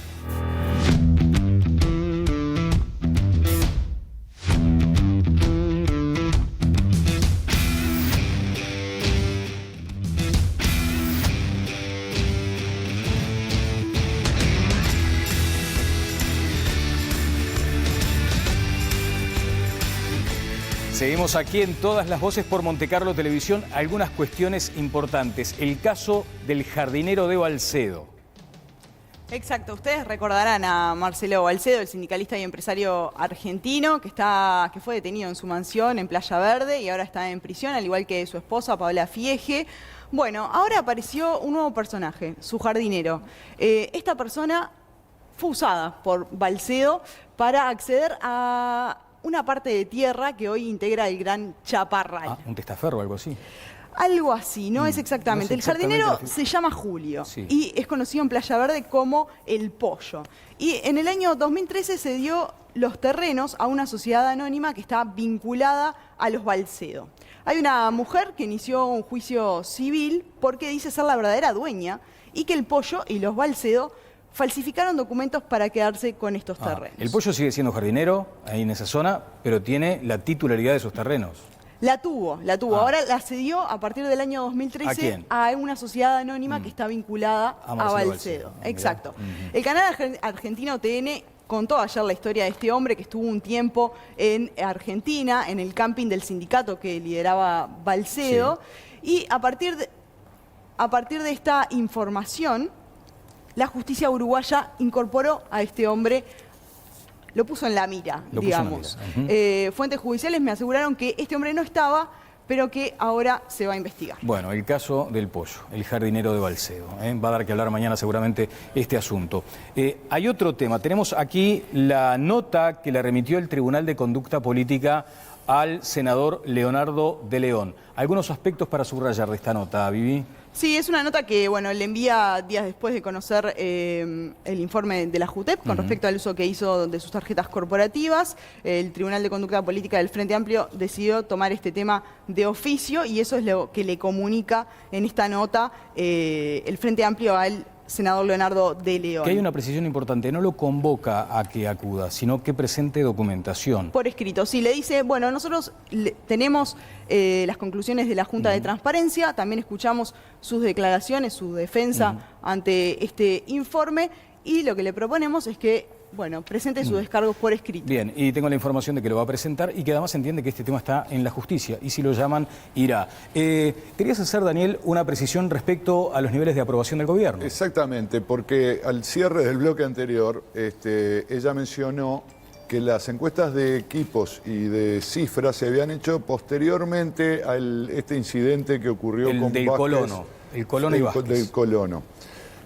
Seguimos aquí en Todas las Voces por Montecarlo Televisión. Algunas cuestiones importantes. El caso del jardinero de Balsedo. Exacto, ustedes recordarán a Marcelo Balsedo, el sindicalista y empresario argentino que fue detenido en su mansión en Playa Verde y ahora está en prisión, al igual que su esposa Paola Fiege. Bueno, ahora apareció un nuevo personaje, su jardinero. Esta persona fue usada por Balsedo para acceder a una parte de tierra que hoy integra el Gran Chaparral. Ah, un testaferro o algo así. Algo así, no es exactamente. No es exactamente el jardinero se llama Julio, sí, y es conocido en Playa Verde como El Pollo. Y en el año 2013 se dio los terrenos a una sociedad anónima que está vinculada a los Balsedo. Hay una mujer que inició un juicio civil porque dice ser la verdadera dueña y que El Pollo y los Balsedo falsificaron documentos para quedarse con estos terrenos. El Pollo sigue siendo jardinero ahí en esa zona, pero tiene la titularidad de esos terrenos. La tuvo. Ahora la cedió a partir del año 2013 ¿A quién? a una sociedad anónima que está vinculada a Balsedo. Exacto. El canal argentino TN contó ayer la historia de este hombre que estuvo un tiempo en Argentina, en el camping del sindicato que lideraba Balsedo. Sí. Y a partir de esta información, la justicia uruguaya incorporó a este hombre, lo puso en la mira, digamos. Fuentes judiciales me aseguraron que este hombre no estaba, pero que ahora se va a investigar. Bueno, el caso del pollo, el jardinero de Balsedo. Va a dar que hablar mañana seguramente este asunto. Hay otro tema. Tenemos aquí la nota que le remitió el Tribunal de Conducta Política al senador Leonardo de León. Algunos aspectos para subrayar de esta nota, Vivi. Sí, es una nota que le envía días después de conocer el informe de la JUTEP con respecto al uso que hizo de sus tarjetas corporativas. El Tribunal de Conducta Política del Frente Amplio decidió tomar este tema de oficio y eso es lo que le comunica en esta nota el Frente Amplio al senador Leonardo de León. Que hay una precisión importante, no lo convoca a que acuda, sino que presente documentación. Por escrito, sí, le dice, bueno, nosotros tenemos las conclusiones de la Junta de Transparencia, también escuchamos sus declaraciones, su defensa ante este informe y lo que le proponemos es que, presente su descargo por escrito. Bien, y tengo la información de que lo va a presentar y que además entiende que este tema está en la justicia y si lo llaman, irá. Querías hacer, Daniel, una precisión respecto a los niveles de aprobación del gobierno. Exactamente, porque al cierre del bloque anterior, ella mencionó que las encuestas de equipos y de cifras se habían hecho posteriormente a este incidente que ocurrió con del Vázquez. Colono, el Colono y Vázquez. Del Colono.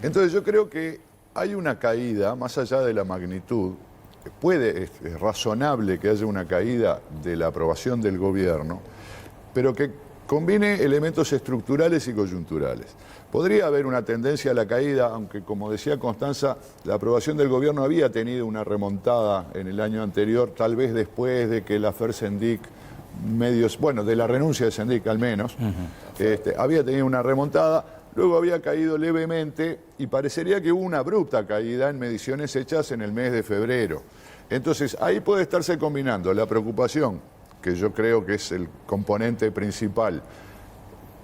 Entonces yo creo que hay una caída, más allá de la magnitud, es razonable que haya una caída de la aprobación del gobierno, pero que combine elementos estructurales y coyunturales. Podría haber una tendencia a la caída, aunque como decía Constanza, la aprobación del gobierno había tenido una remontada en el año anterior, tal vez después de que la FER Sendic, de la renuncia de Sendic al menos, había tenido una remontada. Luego había caído levemente y parecería que hubo una abrupta caída en mediciones hechas en el mes de febrero. Entonces, ahí puede estarse combinando la preocupación, que yo creo que es el componente principal,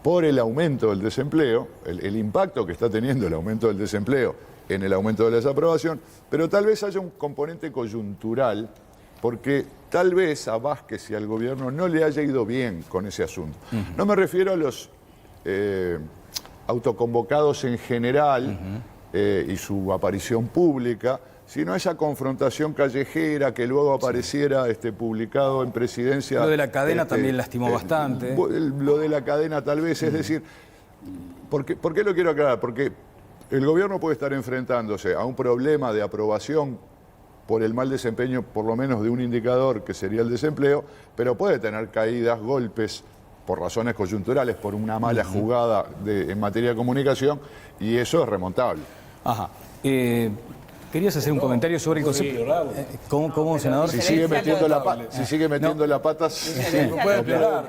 por el aumento del desempleo, el impacto que está teniendo el aumento del desempleo en el aumento de la desaprobación, pero tal vez haya un componente coyuntural, porque tal vez a Vázquez y al gobierno no le haya ido bien con ese asunto. No me refiero a los autoconvocados en general y su aparición pública, sino esa confrontación callejera que luego apareciera publicado en Presidencia. Lo de la cadena también lastimó bastante. Lo de la cadena tal vez, es decir, ¿por qué lo quiero aclarar? Porque el gobierno puede estar enfrentándose a un problema de aprobación por el mal desempeño, por lo menos de un indicador que sería el desempleo, pero puede tener caídas, golpes, por razones coyunturales, por una mala jugada en materia de comunicación, y eso es remontable. Ajá. Querías hacer un comentario sobre el concepto. ¿Cómo, senador? Si sigue metiendo la pata, puede empeorar.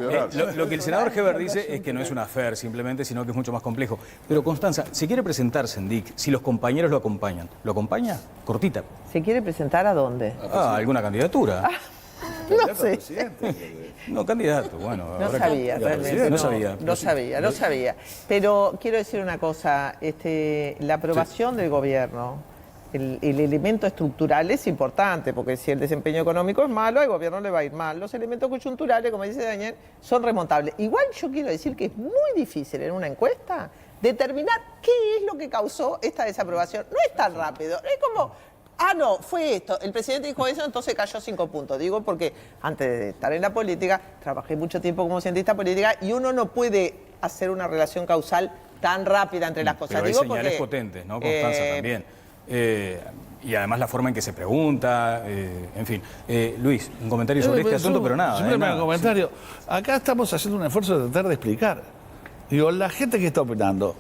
Lo que el senador Heber dice es que no es una FER simplemente, sino que es mucho más complejo. Pero Constanza, si quiere presentar Sendic, si los compañeros lo acompañan, ¿lo acompaña? Cortita. ¿Se quiere presentar a dónde? ¿Alguna candidatura? No sé. No, candidato, bueno. No sabía, realmente. No sabía. Pero quiero decir una cosa, la aprobación del gobierno, el elemento estructural es importante, porque si el desempeño económico es malo, al gobierno le va a ir mal. Los elementos coyunturales, como dice Daniel, son remontables. Igual yo quiero decir que es muy difícil en una encuesta determinar qué es lo que causó esta desaprobación. No es tan rápido, es como... no, fue esto. El presidente dijo eso, entonces cayó 5 puntos. Digo porque antes de estar en la política, trabajé mucho tiempo como cientista política y uno no puede hacer una relación causal tan rápida entre las cosas. Pero hay señales potentes, ¿no, Constanza? También. Y además la forma en que se pregunta, en fin. Luis, un comentario sobre este asunto, pero nada. Simplemente un comentario. Acá estamos haciendo un esfuerzo de tratar de explicar. Digo, la gente que está opinando...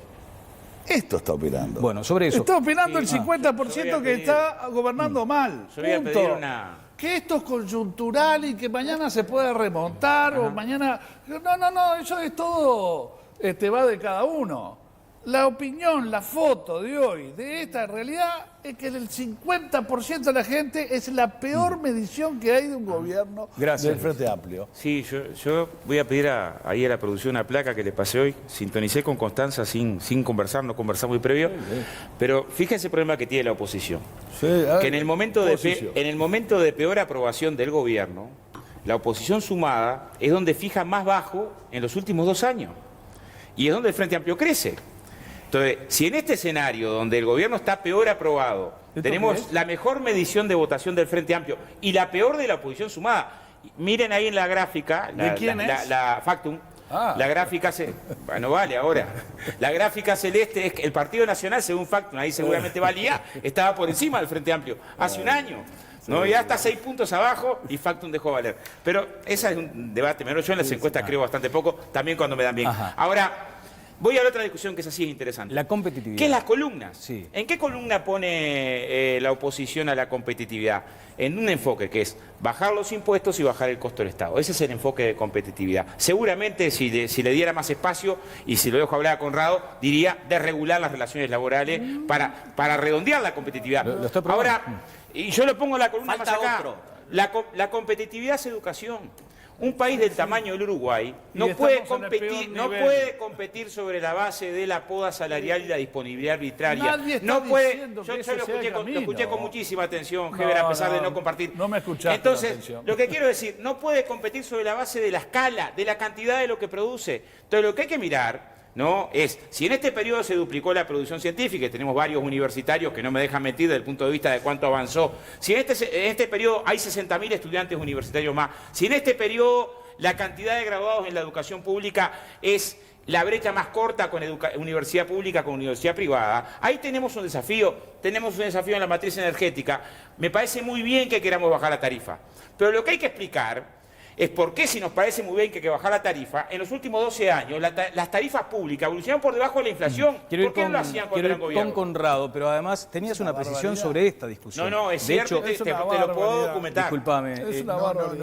Esto está opinando. Bueno, sobre eso. Está opinando el 50% que está gobernando mal. Yo voy a pedir una... Que esto es coyuntural y que mañana se puede remontar o mañana... No, eso es todo, va de cada uno. La opinión, la foto de hoy de esta realidad es que el 50% de la gente es la peor medición que hay de un gobierno del Frente Amplio. Sí, yo voy a pedir ahí a la producción una placa que le pasé hoy. Sintonicé con Constanza sin conversar, no conversamos muy previo. Pero fíjense el problema que tiene la oposición. Que en el momento de peor aprobación del gobierno, la oposición sumada es donde fija más bajo en los últimos 2 años. Y es donde el Frente Amplio crece. Entonces, si en este escenario donde el gobierno está peor aprobado, tenemos la mejor medición de votación del Frente Amplio y la peor de la oposición sumada, miren ahí en la gráfica, la Factum, La gráfica bueno, vale, ahora. La gráfica celeste es que el Partido Nacional, según Factum, ahí seguramente valía, estaba por encima del Frente Amplio hace un año. ¿No? Ya está 6 puntos abajo y Factum dejó valer. Pero ese es un debate menor. Yo en las encuestas creo bastante poco, también cuando me dan bien. Ahora, voy a la otra discusión que es así interesante. La competitividad. ¿Qué es las columnas? Sí. ¿En qué columna pone la oposición a la competitividad? En un enfoque que es bajar los impuestos y bajar el costo del Estado. Ese es el enfoque de competitividad. Seguramente si le diera más espacio, y si lo dejo hablar a Conrado, diría desregular las relaciones laborales para redondear la competitividad. Ahora, y yo lo pongo en la columna más acá. La competitividad es educación. Un país del tamaño del Uruguay no puede competir sobre la base de la poda salarial y la disponibilidad arbitraria. Nadie está diciendo que ese sea el camino. Lo escuché con muchísima atención, Heber, a pesar de no compartir. No me escuchaste. Entonces, lo que quiero decir, no puede competir sobre la base de la escala, de la cantidad de lo que produce. Entonces, lo que hay que mirar, ¿no? Es, si en este periodo se duplicó la producción científica, y tenemos varios universitarios que no me dejan mentir desde el punto de vista de cuánto avanzó, si en este periodo hay 60.000 estudiantes universitarios más, si en este periodo la cantidad de graduados en la educación pública es la brecha más corta con universidad pública con universidad privada, ahí tenemos un desafío en la matriz energética. Me parece muy bien que queramos bajar la tarifa, pero lo que hay que explicar es por qué, si nos parece muy bien que hay que bajar la tarifa, en los últimos 12 años las tarifas públicas evolucionaron por debajo de la inflación. ¿Por qué no lo hacían cuando eran gobierno? Con Conrado, pero además tenías una precisión sobre esta discusión. No, es cierto, te lo puedo documentar. Disculpame,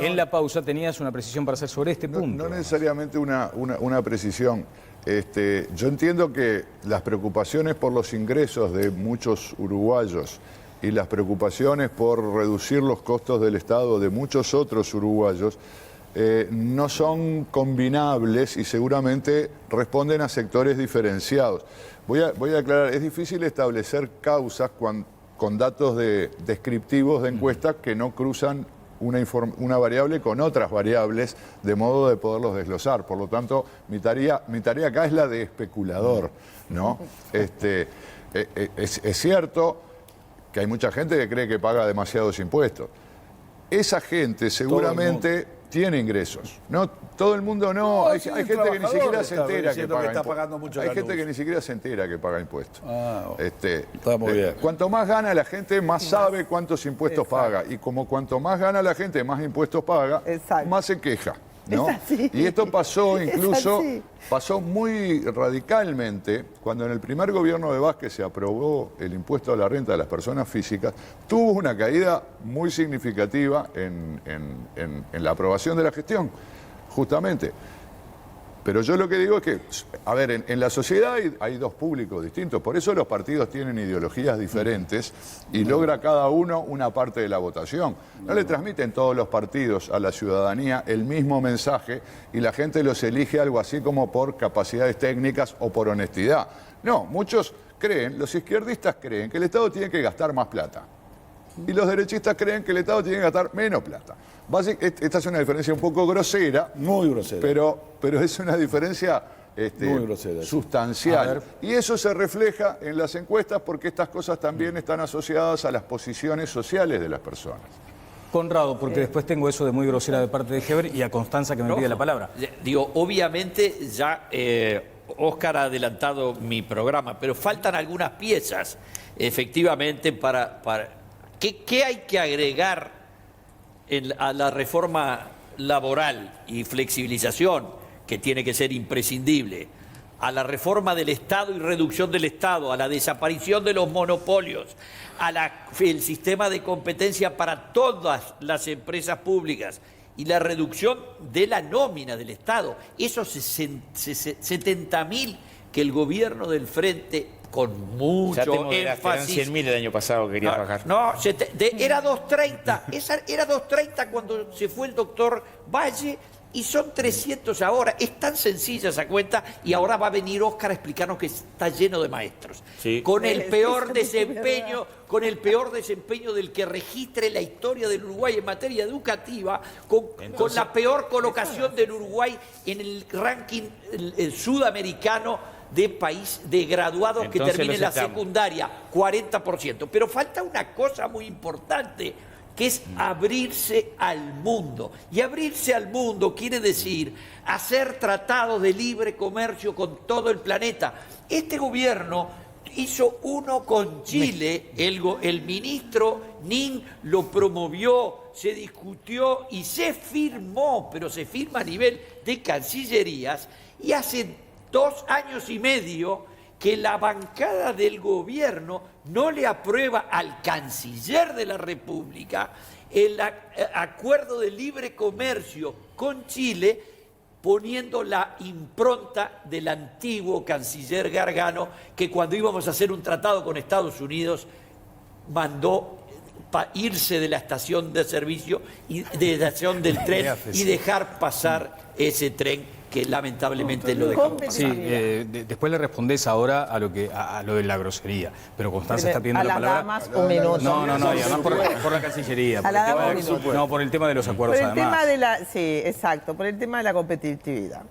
en la pausa tenías una precisión para hacer sobre este punto. No necesariamente una precisión. Yo entiendo que las preocupaciones por los ingresos de muchos uruguayos y las preocupaciones por reducir los costos del Estado de muchos otros uruguayos no son combinables y seguramente responden a sectores diferenciados. Voy a aclarar, es difícil establecer causas con datos descriptivos de encuestas que no cruzan una variable con otras variables de modo de poderlos desglosar. Por lo tanto, mi tarea acá es la de especulador, ¿no? Es cierto que hay mucha gente que cree que paga demasiados impuestos. Esa gente seguramente tiene ingresos. No, todo el mundo no. Hay gente que ni siquiera se entera que paga impuestos. Hay gente que ni siquiera se entera que paga impuestos. Está muy bien. Cuanto más gana la gente, más sabe cuántos impuestos paga. Y como cuanto más gana la gente, más impuestos paga, más se queja, ¿no? Y esto pasó incluso, pasó muy radicalmente cuando en el primer gobierno de Vázquez se aprobó el impuesto a la renta de las personas físicas, tuvo una caída muy significativa en la aprobación de la gestión, justamente. Pero yo lo que digo es que, a ver, en la sociedad hay dos públicos distintos, por eso los partidos tienen ideologías diferentes y logra cada uno una parte de la votación. No le transmiten todos los partidos a la ciudadanía el mismo mensaje y la gente los elige algo así como por capacidades técnicas o por honestidad. No, muchos creen, los izquierdistas creen que el Estado tiene que gastar más plata. Y los derechistas creen que el Estado tiene que gastar menos plata. Esta es una diferencia un poco grosera. Muy grosera. Pero es una diferencia muy grosera, sustancial. Y eso se refleja en las encuestas porque estas cosas también están asociadas a las posiciones sociales de las personas. Conrado, porque después tengo eso de muy grosera de parte de Heber y a Constanza que me pide la palabra. Digo, obviamente ya Óscar ha adelantado mi programa, pero faltan algunas piezas, efectivamente, para ¿qué hay que agregar a la reforma laboral y flexibilización, que tiene que ser imprescindible, a la reforma del Estado y reducción del Estado, a la desaparición de los monopolios, al sistema de competencia para todas las empresas públicas y la reducción de la nómina del Estado? Esos 70.000 que el gobierno del Frente, con mucho énfasis... Eran 100.000 el año pasado que querías bajar. No, era 230. Era 230 cuando se fue el doctor Valle y son 300 ahora. Es tan sencilla esa cuenta y ahora va a venir Óscar a explicarnos que está lleno de maestros. Sí. Con el peor desempeño del que registre la historia del Uruguay en materia educativa, con la peor colocación del Uruguay en el ranking sudamericano de graduados que terminen la secundaria, 40%. Pero falta una cosa muy importante, que es abrirse al mundo. Y abrirse al mundo quiere decir hacer tratados de libre comercio con todo el planeta. Este gobierno hizo uno con Chile, el ministro Nin lo promovió, se discutió y se firmó, pero se firma a nivel de cancillerías, y hace 2 años y medio que la bancada del gobierno no le aprueba al canciller de la República el acuerdo de libre comercio con Chile, poniendo la impronta del antiguo canciller Gargano, que cuando íbamos a hacer un tratado con Estados Unidos mandó irse de la estación de servicio y de la estación del tren y dejar pasar ese tren que lamentablemente lo dejamos pasar. Sí, después le respondés ahora a lo de la grosería, pero Constanza está pidiendo la palabra. A las damas, un minuto. No, y además por la Cancillería. A la dama, un minuto. No, por el tema de los acuerdos, Por el además. tema sí, exacto, por el tema de la competitividad.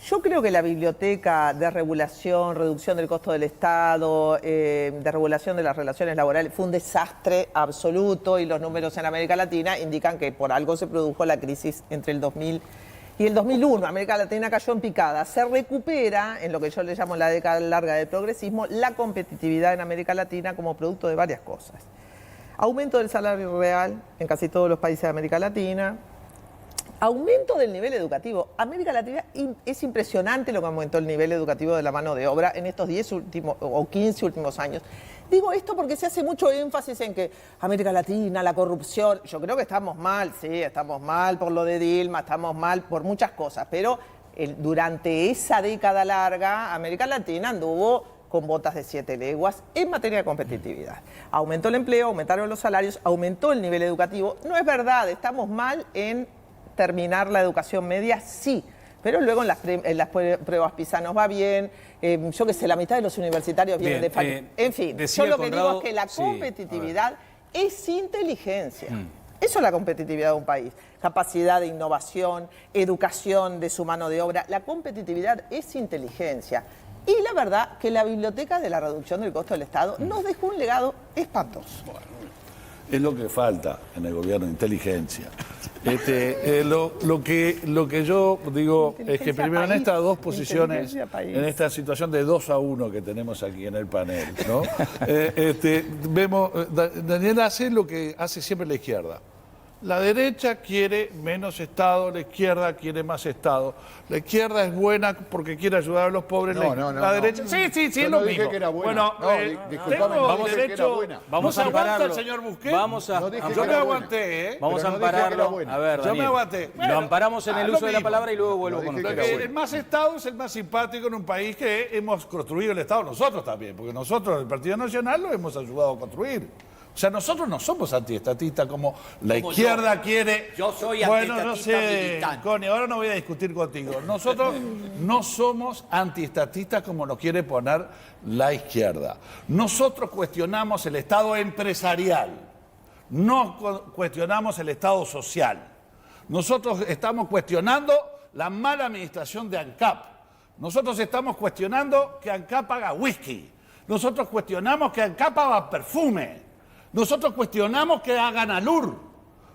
Yo creo que la biblioteca de regulación, reducción del costo del Estado, de regulación de las relaciones laborales, fue un desastre absoluto, y los números en América Latina indican que por algo se produjo la crisis entre el 2000 y el 2001. América Latina cayó en picada. Se recupera, en lo que yo le llamo la década larga del progresismo, la competitividad en América Latina como producto de varias cosas. Aumento del salario real en casi todos los países de América Latina. Aumento del nivel educativo. América Latina es impresionante lo que aumentó el nivel educativo de la mano de obra en estos 10 últimos o 15 últimos años. Digo esto porque se hace mucho énfasis en que América Latina, la corrupción. Yo creo que estamos mal, sí, estamos mal por lo de Dilma, estamos mal por muchas cosas, pero durante esa década larga, América Latina anduvo con botas de 7 leguas en materia de competitividad. Aumentó el empleo, aumentaron los salarios, aumentó el nivel educativo. No es verdad, estamos mal en terminar la educación media, sí, pero luego en las pruebas PISA nos va bien, yo qué sé, la mitad de los universitarios vienen de fallo. En fin, yo lo que digo es que la competitividad es inteligencia. Eso es la competitividad de un país. Capacidad de innovación, educación de su mano de obra. La competitividad es inteligencia. Y la verdad que la biblioteca de la reducción del costo del Estado nos dejó un legado espantoso. Bueno, es lo que falta en el gobierno, inteligencia. Lo que yo digo es que primero en estas dos posiciones, en esta situación de 2-1 que tenemos aquí en el panel, ¿no? Vemos, Daniel hace lo que hace siempre la izquierda. La derecha quiere menos Estado, la izquierda quiere más Estado. La izquierda es buena porque quiere ayudar a los pobres. La derecha. Sí, es lo mismo. Que era buena. Bueno, vamos a ampararlo. El señor Busquets. Yo me aguanté, Vamos a ampararlo. A ver, yo me aguanté. Lo amparamos en el uso de la palabra y luego vuelvo con usted. El más Estado es el más simpático en un país que hemos construido el Estado nosotros también, porque nosotros, el Partido Nacional, lo hemos ayudado a construir. O sea, nosotros no somos antiestatistas como la izquierda quiere. Yo soy antiestatista no sé, militante. Connie, ahora no voy a discutir contigo. Nosotros no somos antiestatistas como nos quiere poner la izquierda. Nosotros cuestionamos el Estado empresarial, no cuestionamos el Estado social. Nosotros estamos cuestionando la mala administración de ANCAP. Nosotros estamos cuestionando que ANCAP haga whisky. Nosotros cuestionamos que ANCAP haga perfume. Nosotros cuestionamos que hagan ALUR.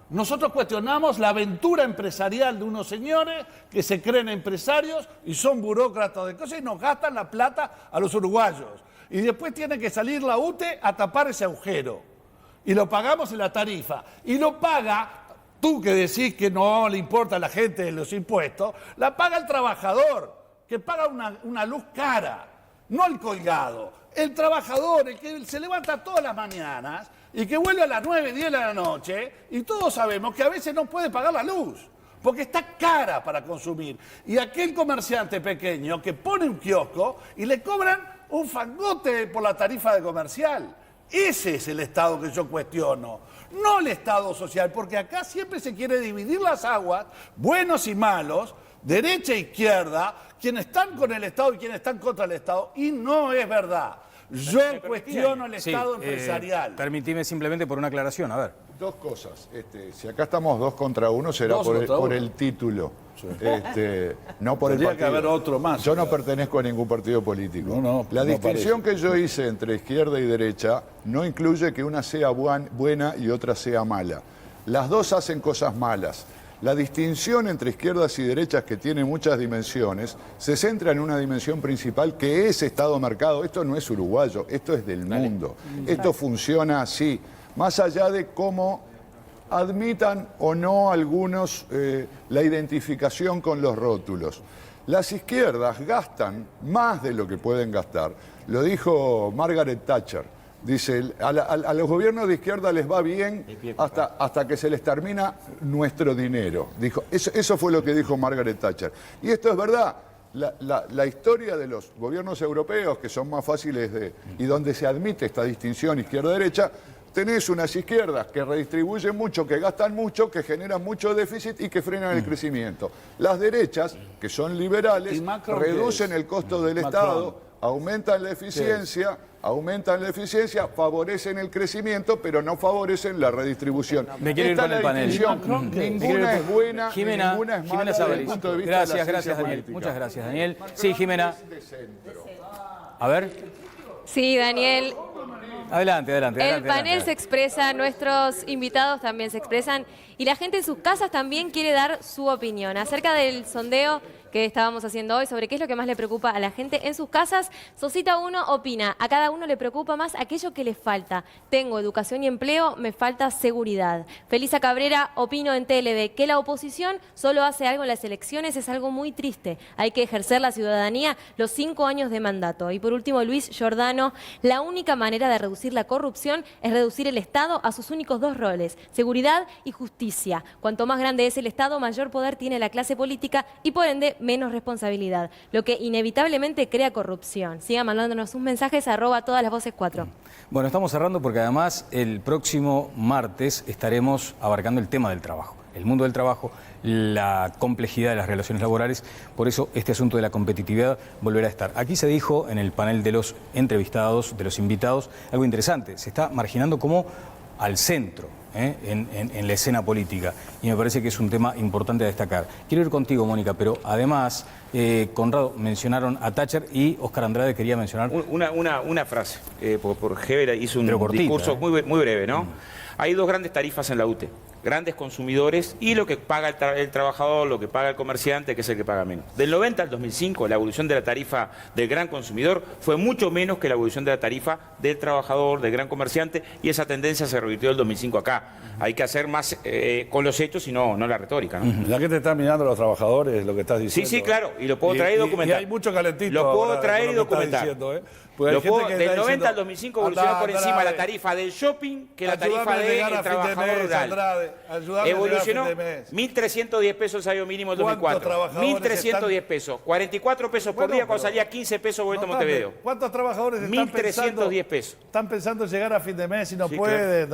Nosotros cuestionamos la aventura empresarial de unos señores que se creen empresarios y son burócratas de cosas y nos gastan la plata a los uruguayos. Y después tiene que salir la UTE a tapar ese agujero. Y lo pagamos en la tarifa. Y lo paga, tú que decís que no le importa a la gente de los impuestos, la paga el trabajador, que paga una luz cara, no el colgado. El trabajador, el que se levanta todas las mañanas y que vuelve a las 9, 10 de la noche, y todos sabemos que a veces no puede pagar la luz, porque está cara para consumir. Y aquel comerciante pequeño que pone un kiosco y le cobran un fangote por la tarifa de comercial. Ese es el Estado que yo cuestiono, no el Estado social, porque acá siempre se quiere dividir las aguas, buenos y malos, derecha e izquierda, quienes están con el Estado y quienes están contra el Estado, y no es verdad. Yo cuestiono el Sí, Estado empresarial. Permitime simplemente por una aclaración, a ver. Dos cosas. Si acá estamos 2 contra 1, será Dos por contra uno. el título. No por el Tendría partido. que haber otro más. Yo no pertenezco a ningún partido político. No, La no distinción que yo hice entre izquierda y derecha no incluye que una sea buena y otra sea mala. Las dos hacen cosas malas. La distinción entre izquierdas y derechas, que tiene muchas dimensiones, se centra en una dimensión principal que es Estado mercado. Esto no es uruguayo, esto es del mundo. Esto funciona así. Más allá de cómo admitan o no algunos la identificación con los rótulos. Las izquierdas gastan más de lo que pueden gastar. Lo dijo Margaret Thatcher. Dice, a los gobiernos de izquierda les va bien hasta que se les termina nuestro dinero. Dijo, eso fue lo que dijo Margaret Thatcher. Y esto es verdad. La historia de los gobiernos europeos, que son más fáciles y donde se admite esta distinción izquierda-derecha, tenés unas izquierdas que redistribuyen mucho, que gastan mucho, que generan mucho déficit y que frenan el crecimiento. Las derechas, que son liberales, reducen el costo del Estado, aumentan la eficiencia, favorecen el crecimiento, pero no favorecen la redistribución. Me quiero ir con el panel. Ninguna es buena, ninguna es mala desde el punto de vista de la Gracias, ciencia Daniel. política. Muchas gracias, Daniel. Sí, Jimena. A ver. Sí, Daniel. Adelante. El panel se expresa, nuestros invitados también se expresan y la gente en sus casas también quiere dar su opinión acerca del sondeo que estábamos haciendo hoy sobre qué es lo que más le preocupa a la gente en sus casas. Sosita 1 opina, a cada uno le preocupa más aquello que le falta. Tengo educación y empleo, me falta seguridad. Felisa Cabrera, opino en TLB que la oposición solo hace algo en las elecciones, es algo muy triste. Hay que ejercer la ciudadanía los 5 años de mandato. Y por último, Luis Giordano, la única manera de reducir la corrupción es reducir el Estado a sus únicos 2 roles, seguridad y justicia. Cuanto más grande es el Estado, mayor poder tiene la clase política y por ende menos responsabilidad, lo que inevitablemente crea corrupción. Sigan mandándonos sus mensajes a @todalasvoces4. Bueno, estamos cerrando porque además el próximo martes estaremos abarcando el tema del trabajo, el mundo del trabajo, la complejidad de las relaciones laborales. Por eso este asunto de la competitividad volverá a estar. Aquí se dijo en el panel de los entrevistados, de los invitados, algo interesante. Se está marginando como al centro en la escena política y me parece que es un tema importante a destacar. Quiero ir contigo, Mónica, pero además, Conrado, mencionaron a Thatcher y Oscar Andrade quería mencionar... Una frase, por Heber hizo un cortita, discurso muy breve, ¿no? Hay 2 grandes tarifas en la UTE, grandes consumidores y lo que paga el trabajador, lo que paga el comerciante, que es el que paga menos. Del 90 al 2005, la evolución de la tarifa del gran consumidor fue mucho menos que la evolución de la tarifa del trabajador, del gran comerciante, y esa tendencia se revirtió del 2005 acá. Hay que hacer más con los hechos y no la retórica, ¿no? Ya que te están mirando los trabajadores, lo que estás diciendo. Sí, claro, y lo puedo traer y documentar. Y hay mucho calentito. Lo puedo ahora traer con y lo que estás documentar. diciendo, Porque hay gente que Del está 90 diciendo, al 2005 evolucionó por encima la tarifa del shopping que la tarifa del trabajador rural. Evolucionó 1.310 pesos el salario mínimo en 2004. 1.310 pesos. 44 pesos por día cuando salía 15 pesos boleto Montevideo. ¿Cuántos trabajadores están 1.310 pesos. Están pensando en llegar a fin de mes y no Sí, pueden?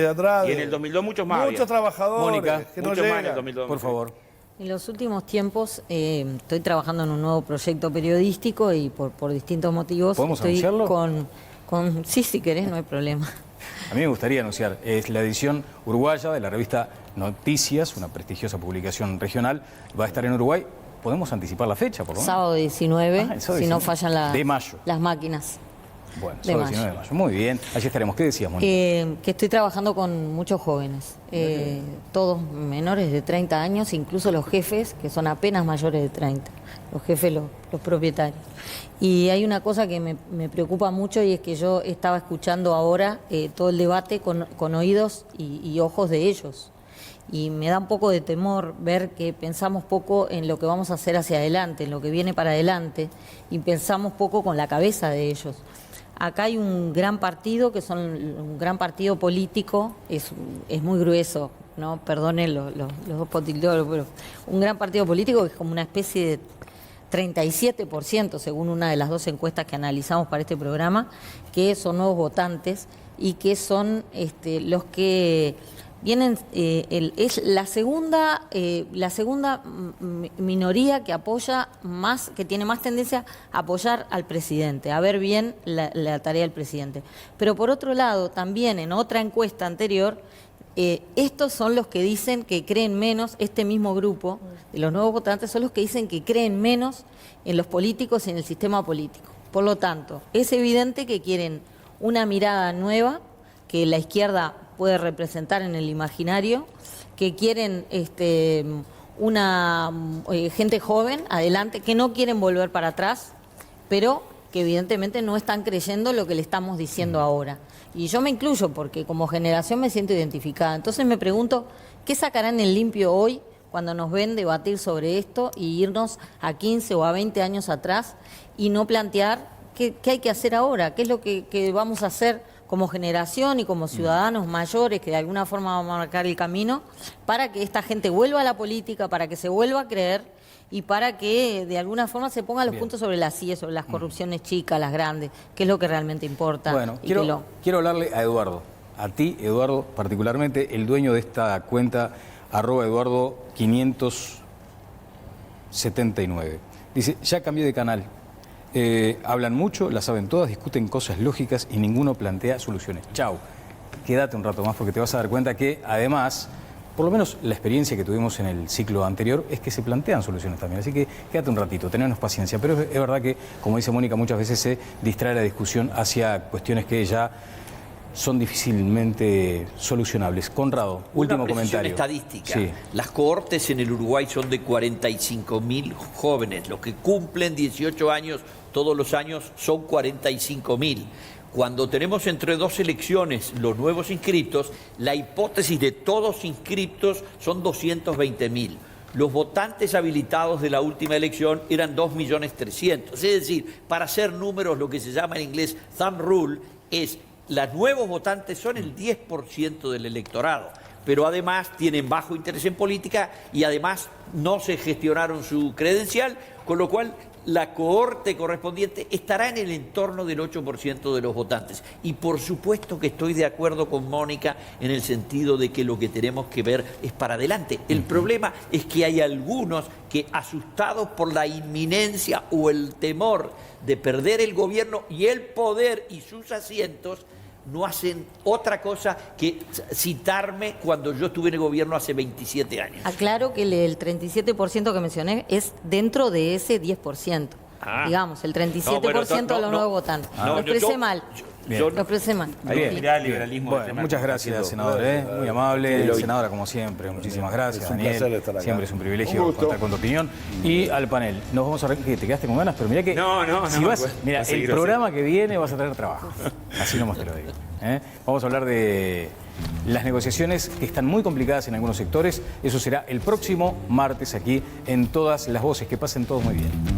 Andrade. Y en el 2002 muchos más. Muchos trabajadores Mónica, que no muchos más en el llegan. 2002. Por favor. En los últimos tiempos estoy trabajando en un nuevo proyecto periodístico y por distintos motivos ¿Podemos estoy anunciarlo? Sí, si querés, no hay problema. A mí me gustaría anunciar, es la edición uruguaya de la revista Noticias, una prestigiosa publicación regional, va a estar en Uruguay. ¿Podemos anticipar la fecha, por lo menos? Sábado 19, el sábado si 19. no fallan De mayo. las máquinas. Bueno, de sábado mayo. 19 de mayo. Muy bien, allí estaremos. ¿Qué decías, Mónica? Que estoy trabajando con muchos jóvenes, todos menores de 30 años, incluso los jefes, que son apenas mayores de 30, los jefes, los propietarios. Y hay una cosa que me preocupa mucho y es que yo estaba escuchando ahora todo el debate con oídos y ojos de ellos. Y me da un poco de temor ver que pensamos poco en lo que vamos a hacer hacia adelante, en lo que viene para adelante, y pensamos poco con la cabeza de ellos. Acá hay un gran partido, que son un gran partido político, es muy grueso, ¿no? Perdonen los dos potilitólogos, pero un gran partido político que es como una especie de 37%, según una de las 2 encuestas que analizamos para este programa, que son nuevos votantes y que son los que es la segunda minoría que apoya más, que tiene más tendencia a apoyar al presidente, a ver bien la tarea del presidente. Pero por otro lado, también en otra encuesta anterior, estos son los que dicen que creen menos, este mismo grupo de los nuevos votantes son los que dicen que creen menos en los políticos y en el sistema político. Por lo tanto, es evidente que quieren una mirada nueva que la izquierda puede representar en el imaginario, que quieren una gente joven, adelante, que no quieren volver para atrás, pero que evidentemente no están creyendo lo que le estamos diciendo ahora. Y yo me incluyo porque como generación me siento identificada. Entonces me pregunto, ¿qué sacarán en limpio hoy cuando nos ven debatir sobre esto y irnos a 15 o a 20 años atrás y no plantear qué hay que hacer ahora? ¿Qué es lo que vamos a hacer como generación y como ciudadanos mayores que de alguna forma van a marcar el camino para que esta gente vuelva a la política, para que se vuelva a creer y para que de alguna forma se pongan los puntos sobre las sillas, sobre las corrupciones chicas, las grandes, que es lo que realmente importa? Bueno, quiero hablarle a Eduardo, a ti, Eduardo, particularmente, el dueño de esta cuenta, @Eduardo579. Dice, ya cambié de canal. Hablan mucho, la saben todas, discuten cosas lógicas y ninguno plantea soluciones. Chau. Quédate un rato más porque te vas a dar cuenta que, además, por lo menos la experiencia que tuvimos en el ciclo anterior es que se plantean soluciones también. Así que quédate un ratito, tenernos paciencia. Pero es verdad que, como dice Mónica, muchas veces se distrae la discusión hacia cuestiones que ya son difícilmente solucionables. Conrado, último comentario. Estadística. Sí. Las cohortes en el Uruguay son de 45.000 jóvenes. Los que cumplen 18 años todos los años son 45.000. Cuando tenemos entre dos elecciones los nuevos inscriptos, la hipótesis de todos inscriptos son 220.000. Los votantes habilitados de la última elección eran 2.300.000. Es decir, para hacer números, lo que se llama en inglés thumb rule, es los nuevos votantes son el 10% del electorado, pero además tienen bajo interés en política y además no se gestionaron su credencial, con lo cual la cohorte correspondiente estará en el entorno del 8% de los votantes. Y por supuesto que estoy de acuerdo con Mónica en el sentido de que lo que tenemos que ver es para adelante. El problema es que hay algunos que, asustados por la inminencia o el temor de perder el gobierno y el poder y sus asientos, no hacen otra cosa que citarme cuando yo estuve en el gobierno hace 27 años. Aclaro que el 37% que mencioné es dentro de ese 10%. Digamos, el 37% de los nuevos votantes. Lo expresé mal. Lo expresé mal. Liberalismo. Bueno, muchas gracias, senador. Muy amable. Senadora, como siempre. Muchísimas gracias, Daniel. Siempre es un privilegio contar con tu opinión. Y al panel. Nos vamos a ver que te quedaste con ganas, pero mira que. Mira, el programa que viene vas a tener trabajo. Así nomás te lo digo. Vamos a hablar de las negociaciones que están muy complicadas en algunos sectores. Eso será el próximo martes aquí en Todas las Voces. Que pasen todos muy bien.